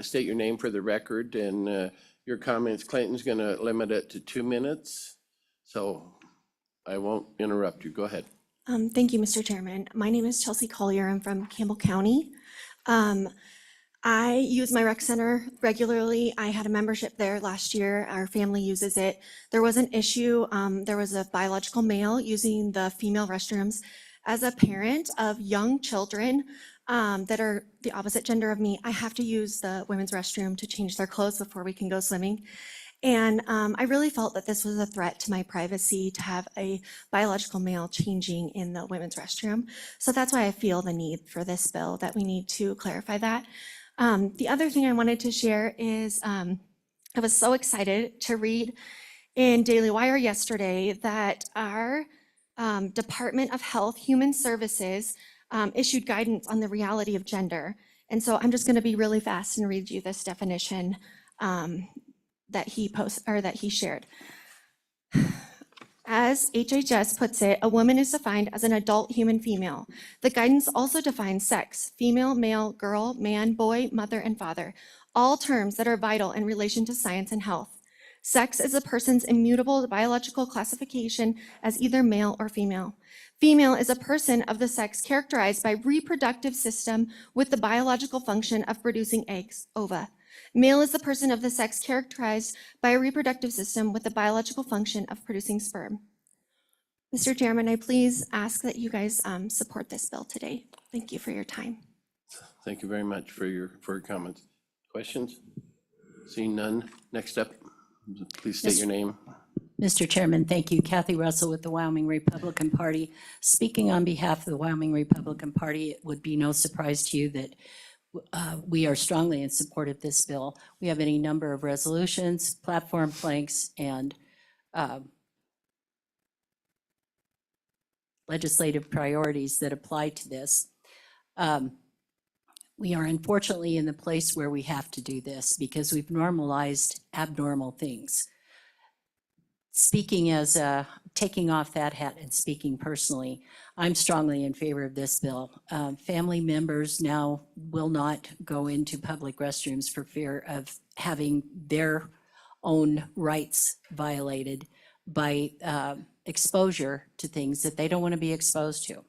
State your name for the record and your comments. Clayton's gonna limit it to 2 minutes, so I won't interrupt you. Go ahead. Thank you, Mr. Chairman. My name is Chelsea Collier. I'm from Campbell County. I use my rec center regularly. I had a membership there last year. Our family uses it. There was an issue. There was a biological male using the female restrooms. As a parent of young children that are the opposite gender of me, I have to use the women's restroom to change their clothes before we can go swimming. And I really felt that this was a threat to my privacy to have a biological male changing in the women's restroom. So that's why I feel the need for this bill, that we need to clarify that. The other thing I wanted to share is I was so excited to read in Daily Wire yesterday that our Department of Health Human Services issued guidance on the reality of gender. And so I'm just going to be really fast and read you this definition that he shared. As HHS puts it, a woman is defined as an adult human female. The guidance also defines sex: female, male, girl, man, boy, mother, and father, all terms that are vital in relation to science and health. Sex is a person's immutable biological classification as either male or female. Female is a person of the sex characterized by reproductive system with the biological function of producing eggs, ova. Male is the person of the sex characterized by a reproductive system with the biological function of producing sperm. Mr. Chairman, I please ask that you guys support this bill today. Thank you for your time. Thank you very much for your comments. Questions? Seeing none. Next up, please state your name. Mr. Chairman, thank you. Kathy Russell with the Wyoming Republican Party. Speaking on behalf of the Wyoming Republican Party, it would be no surprise to you that we are strongly in support of this bill. We have any number of resolutions, platform planks, and legislative priorities that apply to this. We are unfortunately in the place where we have to do this because we've normalized abnormal things. Speaking as taking off that hat and speaking personally, I'm strongly in favor of this bill. Family members now will not go into public restrooms for fear of having their own rights violated by exposure to things that they don't want to be exposed to.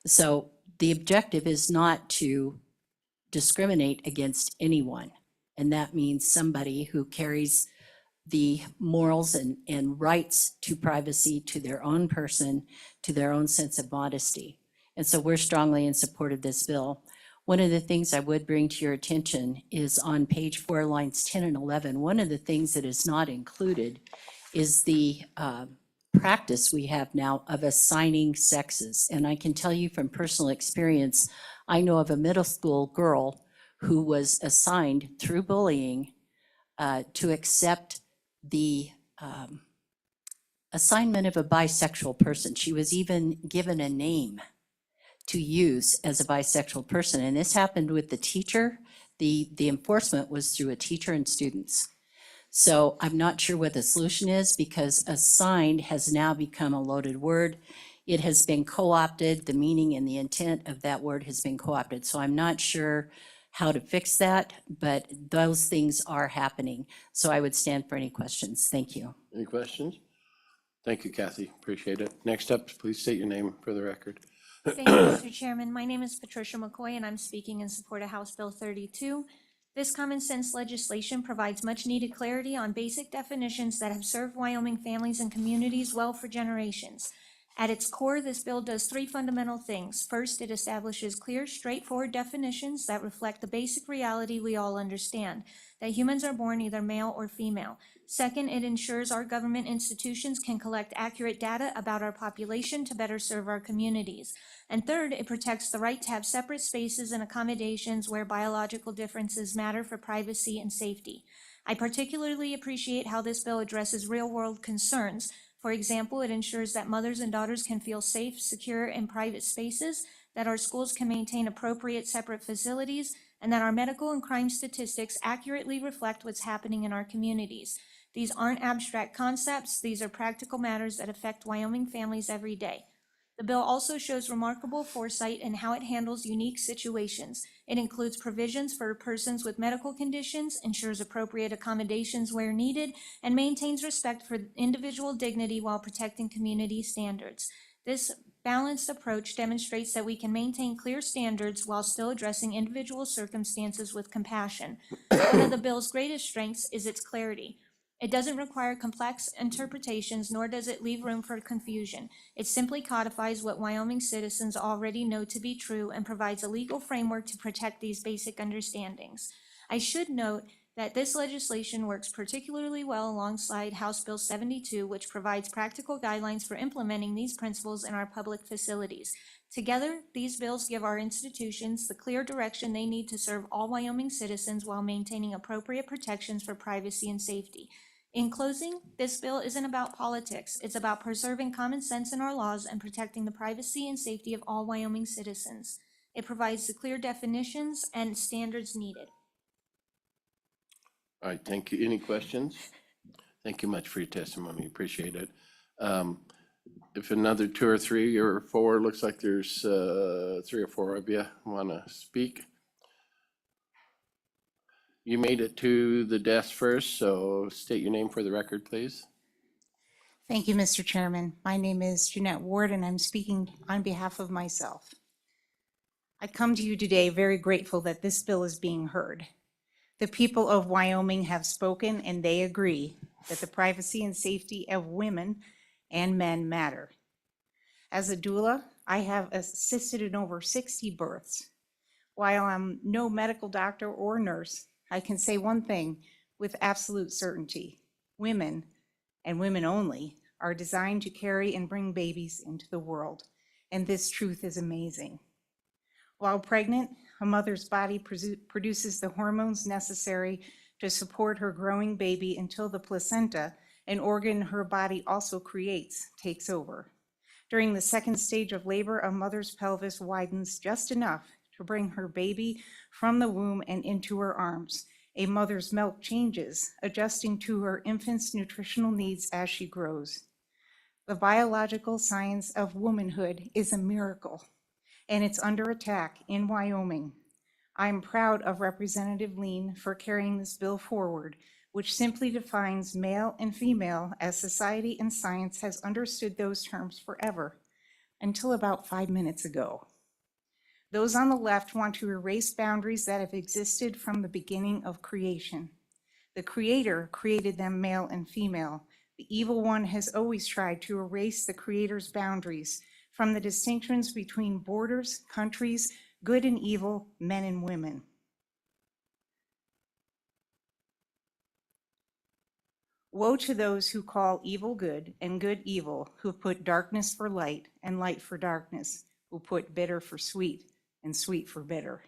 So the objective is not to discriminate against anyone. And that means somebody who carries the morals and rights to privacy, to their own person, to their own sense of modesty. And so we're strongly in support of this bill. One of the things I would bring to your attention is on page 4, lines 10 and 11. One of the things that is not included is the practice we have now of assigning sexes. And I can tell you from personal experience, I know of a middle school girl who was assigned through bullying to accept the assignment of a bisexual person. She was even given a name to use as a bisexual person. And this happened with the teacher. The enforcement was through a teacher and students. So I'm not sure what the solution is because assigned has now become a loaded word. It has been co-opted. The meaning and the intent of that word has been co-opted. So I'm not sure how to fix that, but those things are happening. So I would stand for any questions. Thank you. Any questions? Thank you, Kathy. Appreciate it. Next up, please state your name for the record. Thank you, Mr. Chairman. My name is Patricia McCoy, and I'm speaking in support of House Bill 32. This common sense legislation provides much needed clarity on basic definitions that have served Wyoming families and communities well for generations. At its core, this bill does three fundamental things. First, it establishes clear, straightforward definitions that reflect the basic reality we all understand, that humans are born either male or female. Second, it ensures our government institutions can collect accurate data about our population to better serve our communities. And third, it protects the right to have separate spaces and accommodations where biological differences matter for privacy and safety. I particularly appreciate how this bill addresses real-world concerns. For example, it ensures that mothers and daughters can feel safe, secure, and private spaces, that our schools can maintain appropriate separate facilities, and that our medical and crime statistics accurately reflect what's happening in our communities. These aren't abstract concepts, these are practical matters that affect Wyoming families every day. The bill also shows remarkable foresight in how it handles unique situations. It includes provisions for persons with medical conditions, ensures appropriate accommodations where needed, and maintains respect for individual dignity while protecting community standards. This balanced approach demonstrates that we can maintain clear standards while still addressing individual circumstances with compassion. One of the bill's greatest strengths is its clarity. It doesn't require complex interpretations, nor does it leave room for confusion. It simply codifies what Wyoming citizens already know to be true and provides a legal framework to protect these basic understandings. I should note that this legislation works particularly well alongside House Bill 72, which provides practical guidelines for implementing these principles in our public facilities. Together, these bills give our institutions the clear direction they need to serve all Wyoming citizens while maintaining appropriate protections for privacy and safety. In closing, this bill isn't about politics. It's about preserving common sense in our laws and protecting the privacy and safety of all Wyoming citizens. It provides the clear definitions and standards needed. All right, thank you. Any questions? Thank you much for your testimony. Appreciate it. If another 2 or 3 or 4, looks like there's 3 or 4 of you want to speak. You made it to the desk first, so state your name for the record, please. Thank you, Mr. Chairman. My name is Jeanette Ward, and I'm speaking on behalf of myself. I come to you today very grateful that this bill is being heard. The people of Wyoming have spoken, and they agree that the privacy and safety of women and men matter. As a doula, I have assisted in over 60 births. While I'm no medical doctor or nurse, I can say one thing with absolute certainty. Women, and women only, are designed to carry and bring babies into the world, and this truth is amazing. While pregnant, a mother's body produces the hormones necessary to support her growing baby until the placenta, an organ her body also creates, takes over. During the second stage of labor, a mother's pelvis widens just enough to bring her baby from the womb and into her arms. A mother's milk changes, adjusting to her infant's nutritional needs as she grows. The biological science of womanhood is a miracle, and it's under attack in Wyoming. I'm proud of Representative Lean for carrying this bill forward, which simply defines male and female as society and science has understood those terms forever, until about 5 minutes ago. Those on the left want to erase boundaries that have existed from the beginning of creation. The Creator created them male and female. The evil one has always tried to erase the Creator's boundaries from the distinctions between borders, countries, good and evil, men and women. Woe to those who call evil good and good evil, who put darkness for light and light for darkness, who put bitter for sweet and sweet for bitter.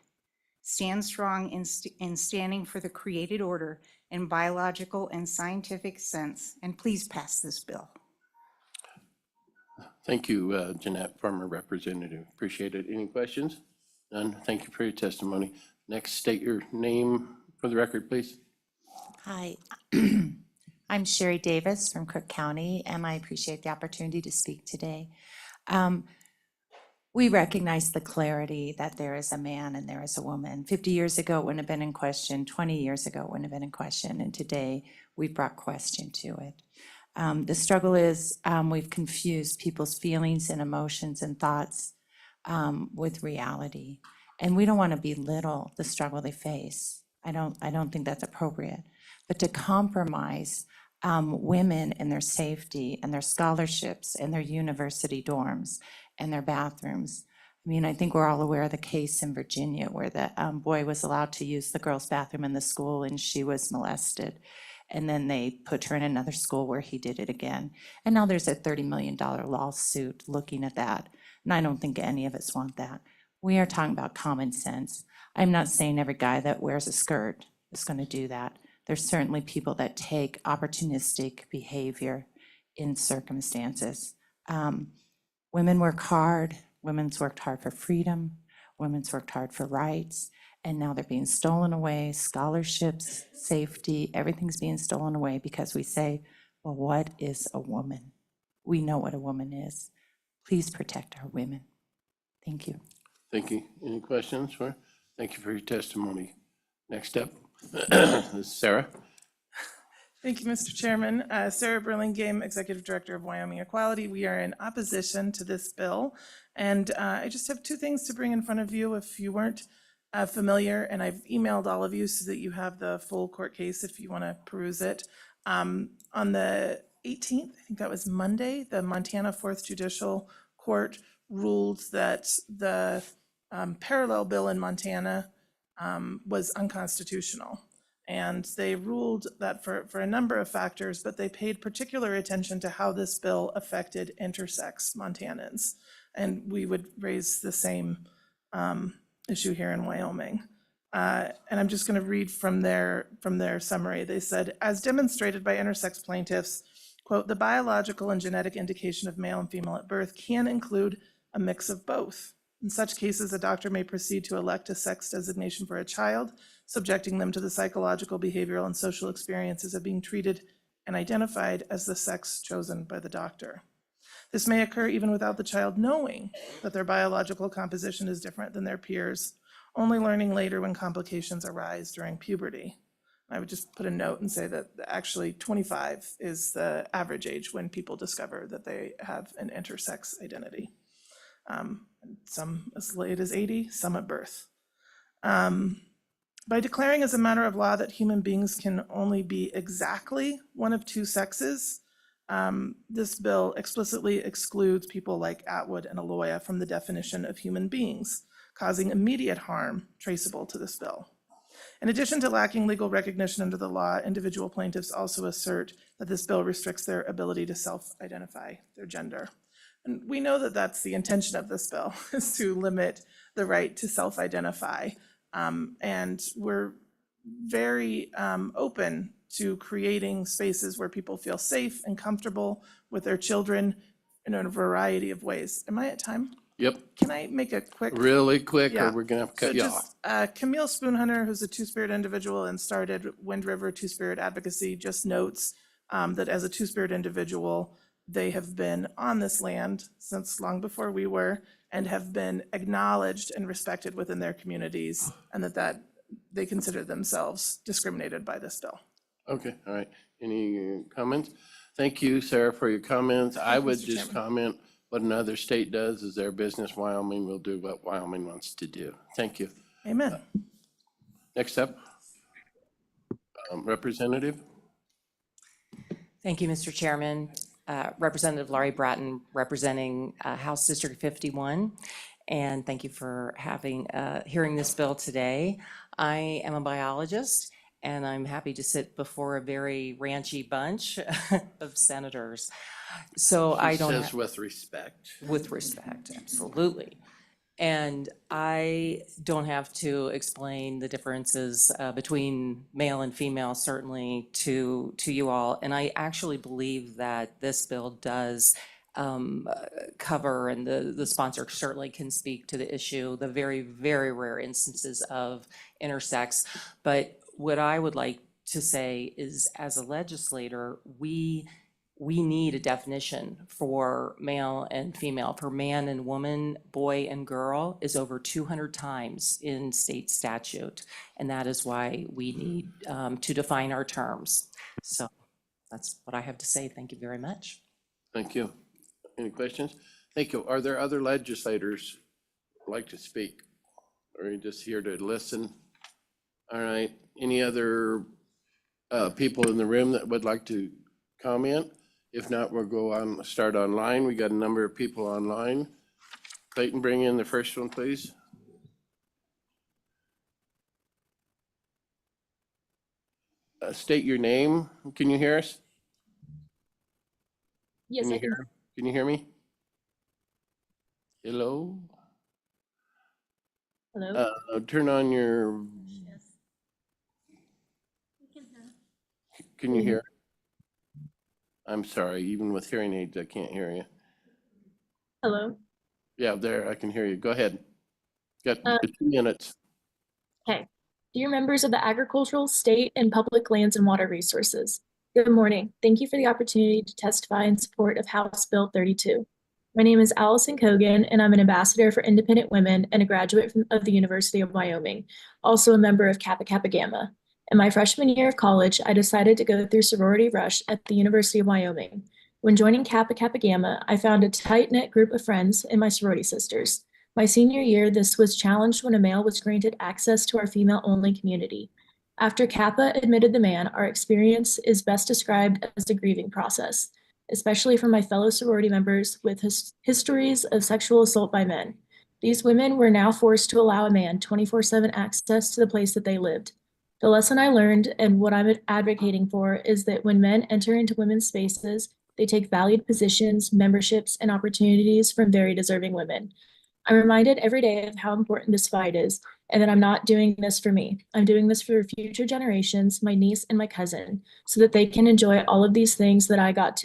Stand strong in standing for the created order in biological and scientific sense, and please pass this bill. Thank you, Jeanette, former representative. Appreciate it. Any questions? None. Thank you for your testimony. Next, state your name for the record, please. Hi, I'm Sherry Davis from Cook County, and I appreciate the opportunity to speak today. We recognize the clarity that there is a man and there is a woman. 50 years ago, it wouldn't have been in question. 20 years ago, it wouldn't have been in question. And today, we've brought question to it. The struggle is we've confused people's feelings and emotions and thoughts with reality. And we don't want to belittle the struggle they face. I don't think that's appropriate. But to compromise women and their safety and their scholarships and their university dorms and their bathrooms. I mean, I think we're all aware of the case in Virginia where the boy was allowed to use the girls' bathroom in the school and she was molested. And then they put her in another school where he did it again. And now there's a $30 million lawsuit looking at that. And I don't think any of us want that. We are talking about common sense. I'm not saying every guy that wears a skirt is going to do that. There's certainly people that take opportunistic behavior in circumstances. Women work hard. Women's worked hard for freedom. Women's worked hard for rights. And now they're being stolen away. Scholarships, safety, everything's being stolen away because we say, well, what is a woman? We know what a woman is. Please protect our women. Thank you. Thank you. Any questions for? Thank you for your testimony. Next up, is Sarah. Thank you, Mr. Chairman. Sarah Burlingame, Executive Director of Wyoming Equality. We are in opposition to this bill. And I just have two things to bring in front of you if you weren't familiar. And I've emailed all of you so that you have the full court case if you want to peruse it. On the 18th, I think that was Monday, the Montana 4th Judicial Court ruled that the parallel bill in Montana was unconstitutional. And they ruled that for a number of factors, but they paid particular attention to how this bill affected intersex Montanans. And we would raise the same issue here in Wyoming. And I'm just going to read from their summary. They said, as demonstrated by intersex plaintiffs, quote, the biological and genetic indication of male and female at birth can include a mix of both. In such cases, a doctor may proceed to elect a sex designation for a child, subjecting them to the psychological, behavioral, and social experiences of being treated and identified as the sex chosen by the doctor. This may occur even without the child knowing that their biological composition is different than their peers, only learning later when complications arise during puberty. I would just put a note and say that actually 25 is the average age when people discover that they have an intersex identity. Some as late as 80, some at birth. By declaring as a matter of law that human beings can only be exactly one of two sexes, this bill explicitly excludes people like Atwood and Aloya from the definition of human beings, causing immediate harm traceable to this bill. In addition to lacking legal recognition under the law, individual plaintiffs also assert that this bill restricts their ability to self-identify their gender. And we know that that's the intention of this bill, is to limit the right to self-identify. And we're very open to creating spaces where people feel safe and comfortable with their children in a variety of ways. Am I at time? Yep. Can I make a quick? Really quick, or Yeah. we're gonna have to cut you off. Camille Spoonhunter, who's a Two-Spirit individual and started Wind River Two-Spirit Advocacy, just notes that as a Two-Spirit individual, they have been on this land since long before we were and have been acknowledged and respected within their communities, and that they consider themselves discriminated by this bill. Okay, all right. Any comments? Thank you, Sarah, for your comments. I would Mr. just Chairman. comment, what another state does is their business. Wyoming will do what Wyoming wants to do. Thank you. Amen. Next up, Representative. Thank you, Mr. Chairman. Representative Laurie Bratton, representing House District 51. And thank you for hearing this bill today. I am a biologist, and I'm happy to sit before a very ranchy bunch of senators. So I don't. Says with respect. With respect, absolutely. And I don't have to explain the differences between male and female, certainly to you all. And I actually believe that this bill does cover, and the sponsor certainly can speak to the issue, the very, very rare instances of intersex. But what I would like to say is, as a legislator, we need a definition for male and female. For man and woman, boy and girl is over 200 times in state statute. And that is why we need to define our terms. So that's what I have to say. Thank you very much. Thank you. Any questions? Thank you. Are there other legislators who'd like to speak? Or are you just here to listen? All right. Any other people in the room that would like to comment? If not, we'll go on, start online. We got a number of people online. Clayton, bring in the first one, please. state your name. Can you hear us? Yes, Can you I can. hear? Can you hear me? Hello? Hello? Turn on your, can you hear? I'm sorry, even with hearing aids, I can't hear you. Hello? Yeah, there, I can hear you. Go ahead. Got Uh, 2 minutes. Okay. Dear members of the Agricultural, State, and Public Lands and Water Resources, good morning. Thank you for the opportunity to testify in support of House Bill 32. My name is Allison Kogan, and I'm an ambassador for independent women and a graduate of the University of Wyoming, also a member of Kappa Kappa Gamma. In my freshman year of college, I decided to go through sorority rush at the University of Wyoming. When joining Kappa Kappa Gamma, I found a tight-knit group of friends in my sorority sisters. My senior year, this was challenged when a male was granted access to our female-only community. After Kappa admitted the man, our experience is best described as a grieving process, especially for my fellow sorority members with histories of sexual assault by men. These women were now forced to allow a man 24/7 access to the place that they lived. The lesson I learned and what I'm advocating for is that when men enter into women's spaces, they take valued positions, memberships, and opportunities from very deserving women. I'm reminded every day of how important this fight is, and that I'm not doing this for me. I'm doing this for future generations, my niece and my cousin, so that they can enjoy all of these things that I got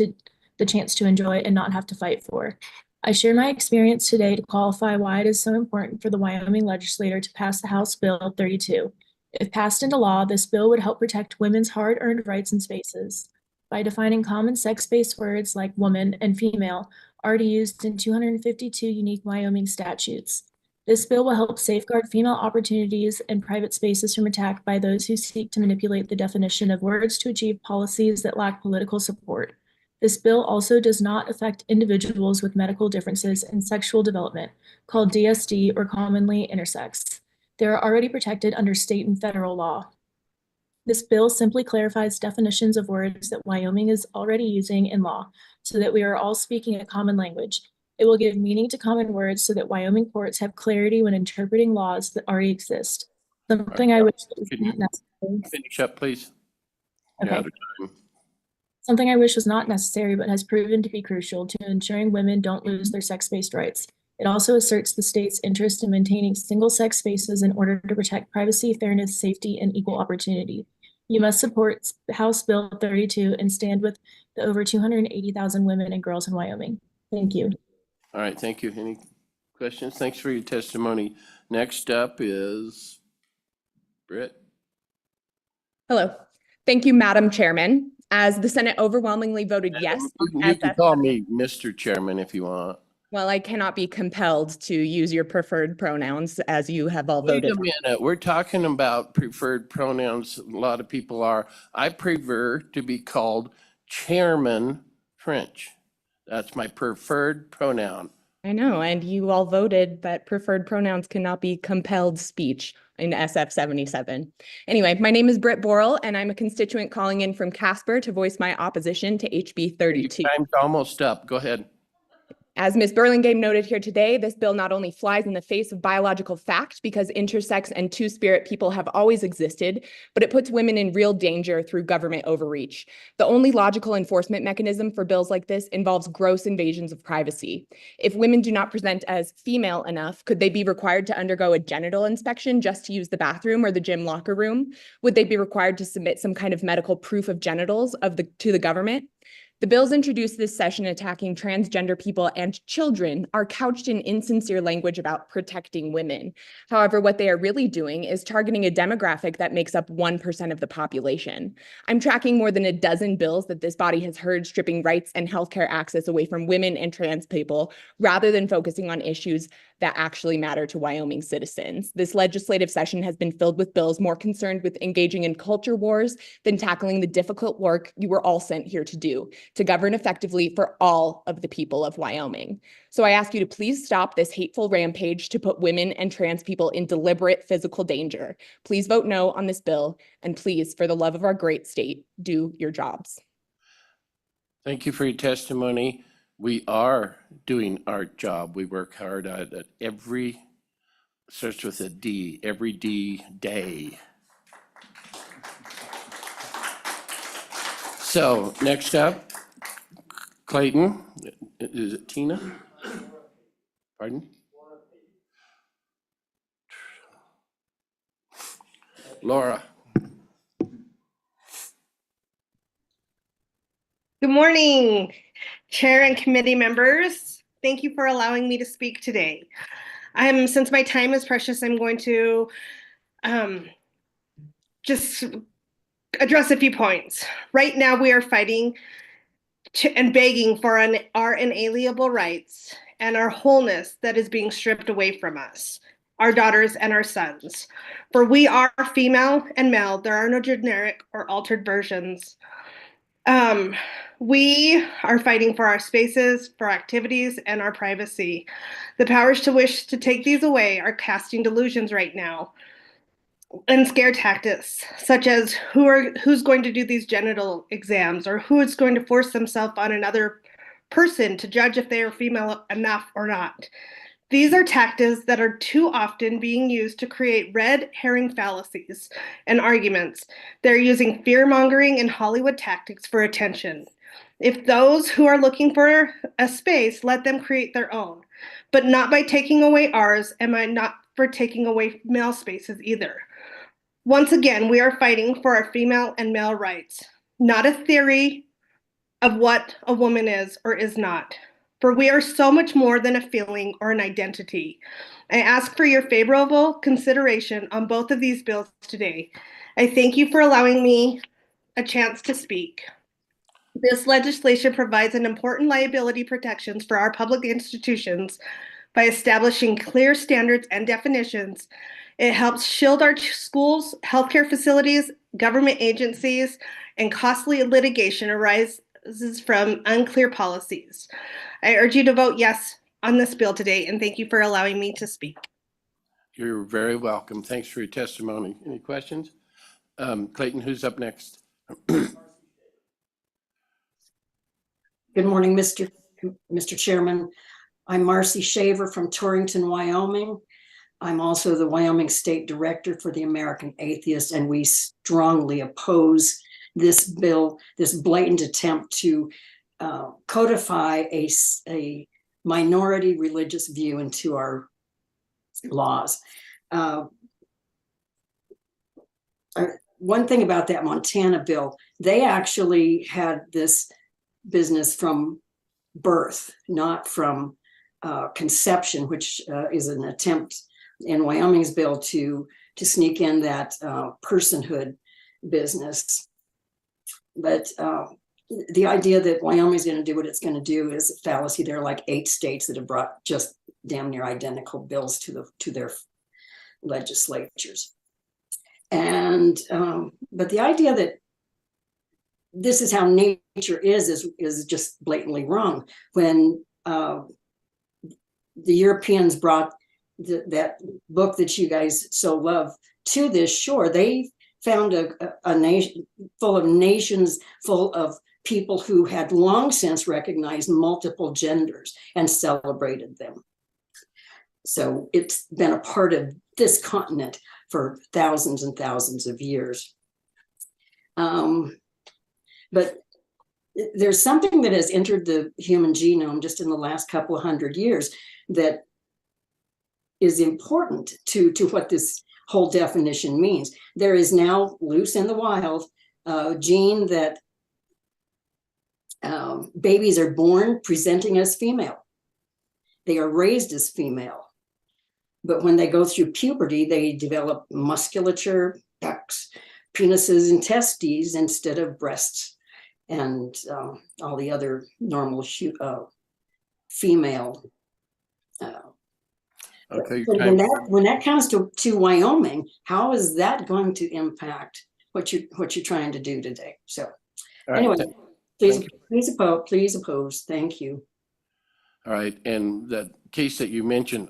the chance to enjoy and not have to fight for. I share my experience today to qualify why it is so important for the Wyoming legislature to pass the House Bill 32. If passed into law, this bill would help protect women's hard-earned rights and spaces. By defining common sex-based words like woman and female, already used in 252 unique Wyoming statutes. This bill will help safeguard female opportunities and private spaces from attack by those who seek to manipulate the definition of words to achieve policies that lack political support. This bill also does not affect individuals with medical differences in sexual development, called DSD or commonly intersex. They are already protected under state and federal law. This bill simply clarifies definitions of words that Wyoming is already using in law, so that we are all speaking a common language. It will give meaning to common words so that Wyoming courts have clarity when interpreting laws that already exist. Something I wish was Can you not necessary. finish up, please? You're Okay. out of time. Something I wish was not necessary but has proven to be crucial to ensuring women don't lose their sex-based rights. It also asserts the state's interest in maintaining single-sex spaces in order to protect privacy, fairness, safety, and equal opportunity. You must support House Bill 32 and stand with the over 280,000 women and girls in Wyoming. Thank you. All right, thank you. Any questions? Thanks for your testimony. Next up is Britt. Hello. Thank you, Madam Chairman. As the Senate overwhelmingly voted yes on You can SF, call me Mr. Chairman if you want. well, I cannot be compelled to use your preferred pronouns as you have all Wait voted. a minute, we're talking about preferred pronouns. A lot of people are. I prefer to be called Chairman French. That's my preferred pronoun. I know, and you all voted that preferred pronouns cannot be compelled speech in SF 77. Anyway, my name is Britt Borrell, and I'm a constituent calling in from Casper to voice my opposition to HB 32. Your time's almost up. Go ahead. As Ms. Burlingame noted here today, this bill not only flies in the face of biological fact because intersex and two-spirit people have always existed, but it puts women in real danger through government overreach. The only logical enforcement mechanism for bills like this involves gross invasions of privacy. If women do not present as female enough, could they be required to undergo a genital inspection just to use the bathroom or the gym locker room? Would they be required to submit some kind of medical proof of genitals to the government? The bills introduced this session attacking transgender people and children are couched in insincere language about protecting women. However, what they are really doing is targeting a demographic that makes up 1% of the population. I'm tracking more than a dozen bills that this body has heard stripping rights and healthcare access away from women and trans people, rather than focusing on issues that actually matter to Wyoming citizens. This legislative session has been filled with bills more concerned with engaging in culture wars than tackling the difficult work you were all sent here to do, to govern effectively for all of the people of Wyoming. So I ask you to please stop this hateful rampage to put women and trans people in deliberate physical danger. Please vote no on this bill, and please, for the love of our great state, do your jobs. Thank you for your testimony. We are doing our job. We work hard at it. Every, starts with a D, every D day. So next up, Clayton, is it Tina? Pardon? Laura. Good morning, Chair and committee members. Thank you for allowing me to speak today. Since my time is precious, I'm going to just address a few points. Right now, we are fighting and begging for our inalienable rights and our wholeness that is being stripped away from us, our daughters and our sons. For we are female and male. There are no generic or altered versions. We are fighting for our spaces, for activities, and our privacy. The powers to wish to take these away are casting delusions right now and scare tactics, such as who's going to do these genital exams or who is going to force themselves on another person to judge if they are female enough or not. These are tactics that are too often being used to create red herring fallacies and arguments. They're using fear-mongering and Hollywood tactics for attention. If those who are looking for a space, let them create their own, but not by taking away ours and not for taking away male spaces either. Once again, we are fighting for our female and male rights, not a theory of what a woman is or is not. For we are so much more than a feeling or an identity. I ask for your favorable consideration on both of these bills today. I thank you for allowing me a chance to speak. This legislation provides an important liability protections for our public institutions by establishing clear standards and definitions. It helps shield our schools, healthcare facilities, government agencies, and costly litigation arises from unclear policies. I urge you to vote yes on this bill today, and thank you for allowing me to speak. You're very welcome. Thanks for your testimony. Any questions? Clayton, who's up next? Good morning, Mr. Chairman. I'm Marcy Shaver from Torrington, Wyoming. I'm also the Wyoming State Director for the American Atheists, and we strongly oppose this bill, this blatant attempt to codify a minority religious view into our laws. One thing about that Montana bill, they actually had this business from birth, not from conception, which is an attempt in Wyoming's bill to sneak in that personhood business. But the idea that Wyoming's going to do what it's going to do is a fallacy. There are like 8 states that have brought just damn near identical bills to their legislatures. And but the idea that this is how nature is just blatantly wrong. When the Europeans brought that book that you guys so love to this shore, they found a nation full of nations, full of people who had long since recognized multiple genders and celebrated them. So it's been a part of this continent for thousands and thousands of years. But there's something that has entered the human genome just in the last couple of hundred years that is important to what this whole definition means. There is now loose in the wild a gene that babies are born presenting as female. They are raised as female. But when they go through puberty, they develop musculature, ducts, penises, and testes instead of breasts and all the other normal female. Okay, when that comes to Wyoming, how is that going to impact what you're trying to do today? So anyway, please oppose. Thank you. All right, and that case that you mentioned,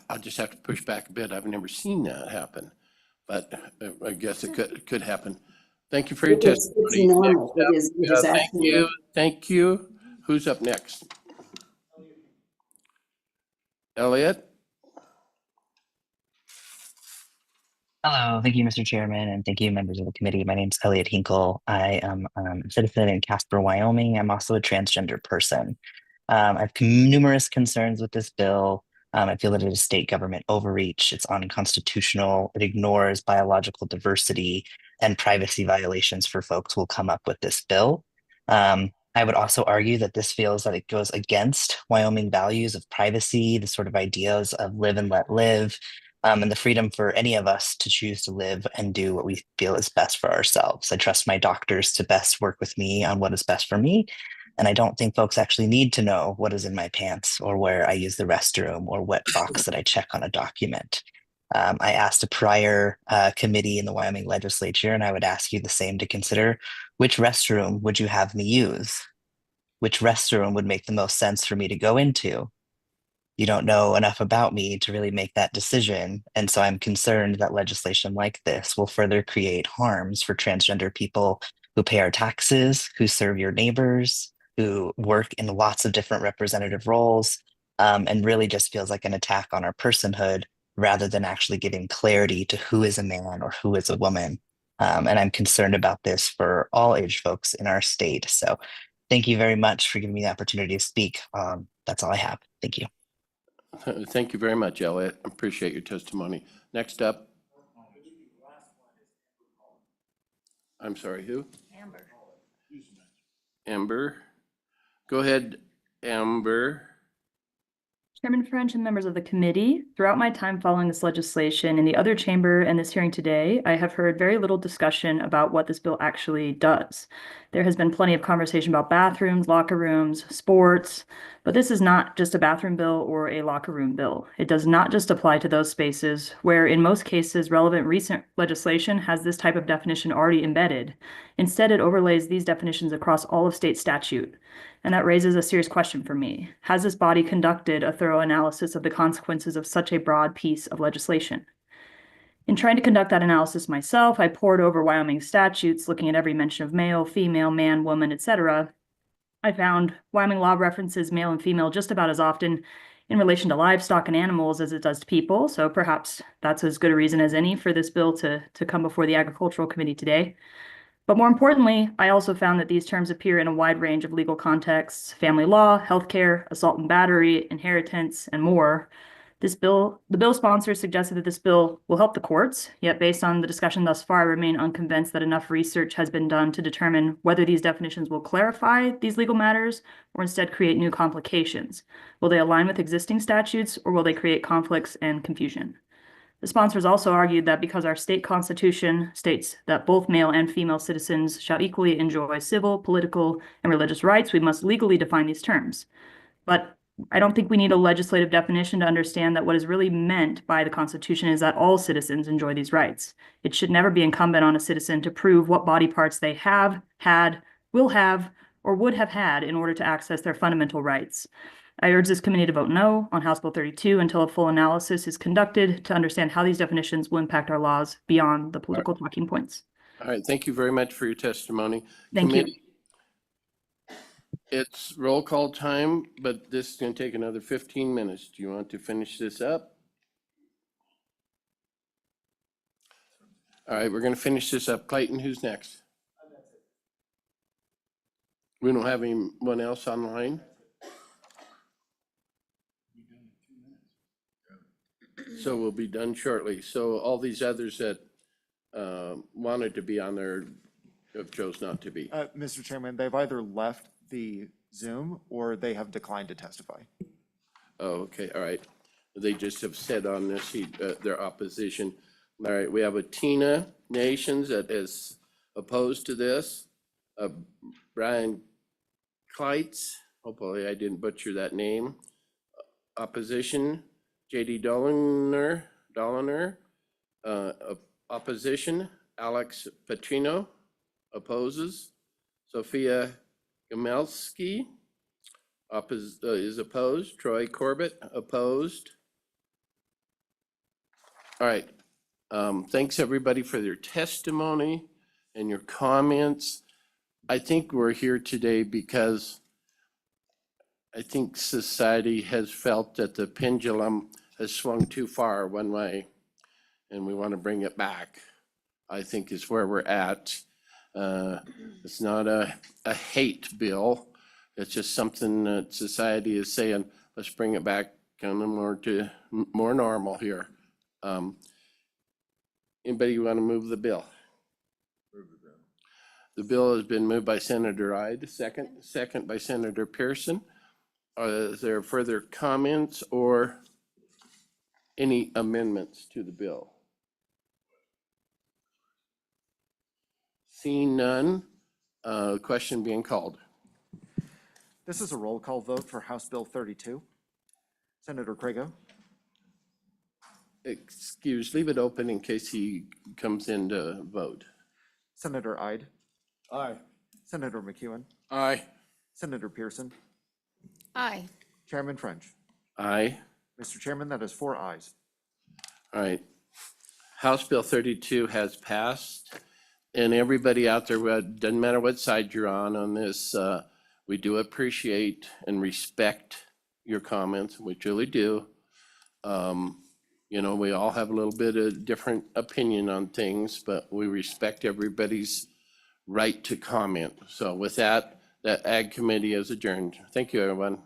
I'll just have to push back a bit. I've never seen that happen, but I guess it could happen. Thank you for your testimony. It's normal. It is thank you. Thank you. Who's up next? Elliot? Hello, thank you, Mr. Chairman, and thank you, members of the committee. My name's Elliot Hinkle. I am a citizen in Casper, Wyoming. I'm also a transgender person. I have numerous concerns with this bill. I feel that it is state government overreach. It's unconstitutional. It ignores biological diversity and privacy violations for folks who will come up with this bill. I would also argue that this feels that it goes against Wyoming values of privacy, the sort of ideas of live and let live, and the freedom for any of us to choose to live and do what we feel is best for ourselves. I trust my doctors to best work with me on what is best for me. And I don't think folks actually need to know what is in my pants or where I use the restroom or what box that I check on a document. I asked a prior committee in the Wyoming legislature, and I would ask you the same to consider which restroom would you have me use? Which restroom would make the most sense for me to go into? You don't know enough about me to really make that decision. And so I'm concerned that legislation like this will further create harms for transgender people who pay our taxes, who serve your neighbors, who work in lots of different representative roles, and really just feels like an attack on our personhood rather than actually giving clarity to who is a man or who is a woman. And I'm concerned about this for all age folks in our state. So thank you very much for giving me the opportunity to speak. That's all I have. Thank you. Thank you very much, Elliot. Appreciate your testimony. Next up. I'm sorry, who? Amber. Amber. Go ahead, Amber. Chairman French and members of the committee, throughout my time following this legislation in the other chamber and this hearing today, I have heard very little discussion about what this bill actually does. There has been plenty of conversation about bathrooms, locker rooms, sports, but this is not just a bathroom bill or a locker room bill. It does not just apply to those spaces where, in most cases, relevant recent legislation has this type of definition already embedded. Instead, it overlays these definitions across all of state statute. And that raises a serious question for me. Has this body conducted a thorough analysis of the consequences of such a broad piece of legislation? In trying to conduct that analysis myself, I pored over Wyoming statutes, looking at every mention of male, female, man, woman, etc. I found Wyoming law references male and female just about as often in relation to livestock and animals as it does to people, so perhaps that's as good a reason as any for this bill to come before the Agricultural Committee today. But more importantly, I also found that these terms appear in a wide range of legal contexts: family law, healthcare, assault and battery, inheritance, and more. The bill sponsor suggested that this bill will help the courts, yet based on the discussion thus far, I remain unconvinced that enough research has been done to determine whether these definitions will clarify these legal matters or instead create new complications. Will they align with existing statutes, or will they create conflicts and confusion? The sponsors also argued that because our state constitution states that both male and female citizens shall equally enjoy civil, political, and religious rights, we must legally define these terms. But I don't think we need a legislative definition to understand that what is really meant by the Constitution is that all citizens enjoy these rights. It should never be incumbent on a citizen to prove what body parts they have, had, will have, or would have had in order to access their fundamental rights. I urge this committee to vote no on House Bill 32 until a full analysis is conducted to understand how these definitions will impact our laws beyond the political talking points. All right, thank you very much for your testimony. Thank you. It's roll call time, but this is going to take another 15 minutes. Do you want to finish this up? All right, we're going to finish this up. Clayton, who's next? We don't have anyone else online? So we'll be done shortly. So all these others that wanted to be on there have chose not to be. Mr. Chairman, they've either left the Zoom or they have declined to testify. Oh, okay, all right. They just have said on this their opposition. All right, we have a Tina Nations that is opposed to this. Brian Kleitz, hopefully I didn't butcher that name. Opposition. JD Dolliner, opposition. Alex Petrino opposes. Sophia Gamelski is opposed. Troy Corbett opposed. All right. Thanks everybody for their testimony and your comments. I think we're here today because I think society has felt that the pendulum has swung too far one way. and we want to bring it back, I think is where we're at. It's not a hate bill. It's just something that society is saying, let's bring it back kind of more normal here. Anybody want to move the bill? The bill has been moved by Senator Ide, second by Senator Pearson. Is there further comments or any amendments to the bill? Seeing none, question being called. This is a roll call vote for House Bill 32. Senator Crago? Excuse, leave it open in case he comes in to vote. Senator Ide? Aye. Senator McEwen? Aye. Senator Pearson? Aye. Chairman French? Aye. Mr. Chairman, that is 4 ayes. All right. House Bill 32 has passed. And everybody out there, doesn't matter what side you're on this, we do appreciate and respect your comments. We truly do. You know, we all have a little bit of different opinion on things, but we respect everybody's right to comment. So with that, the Ag Committee is adjourned. Thank you, everyone.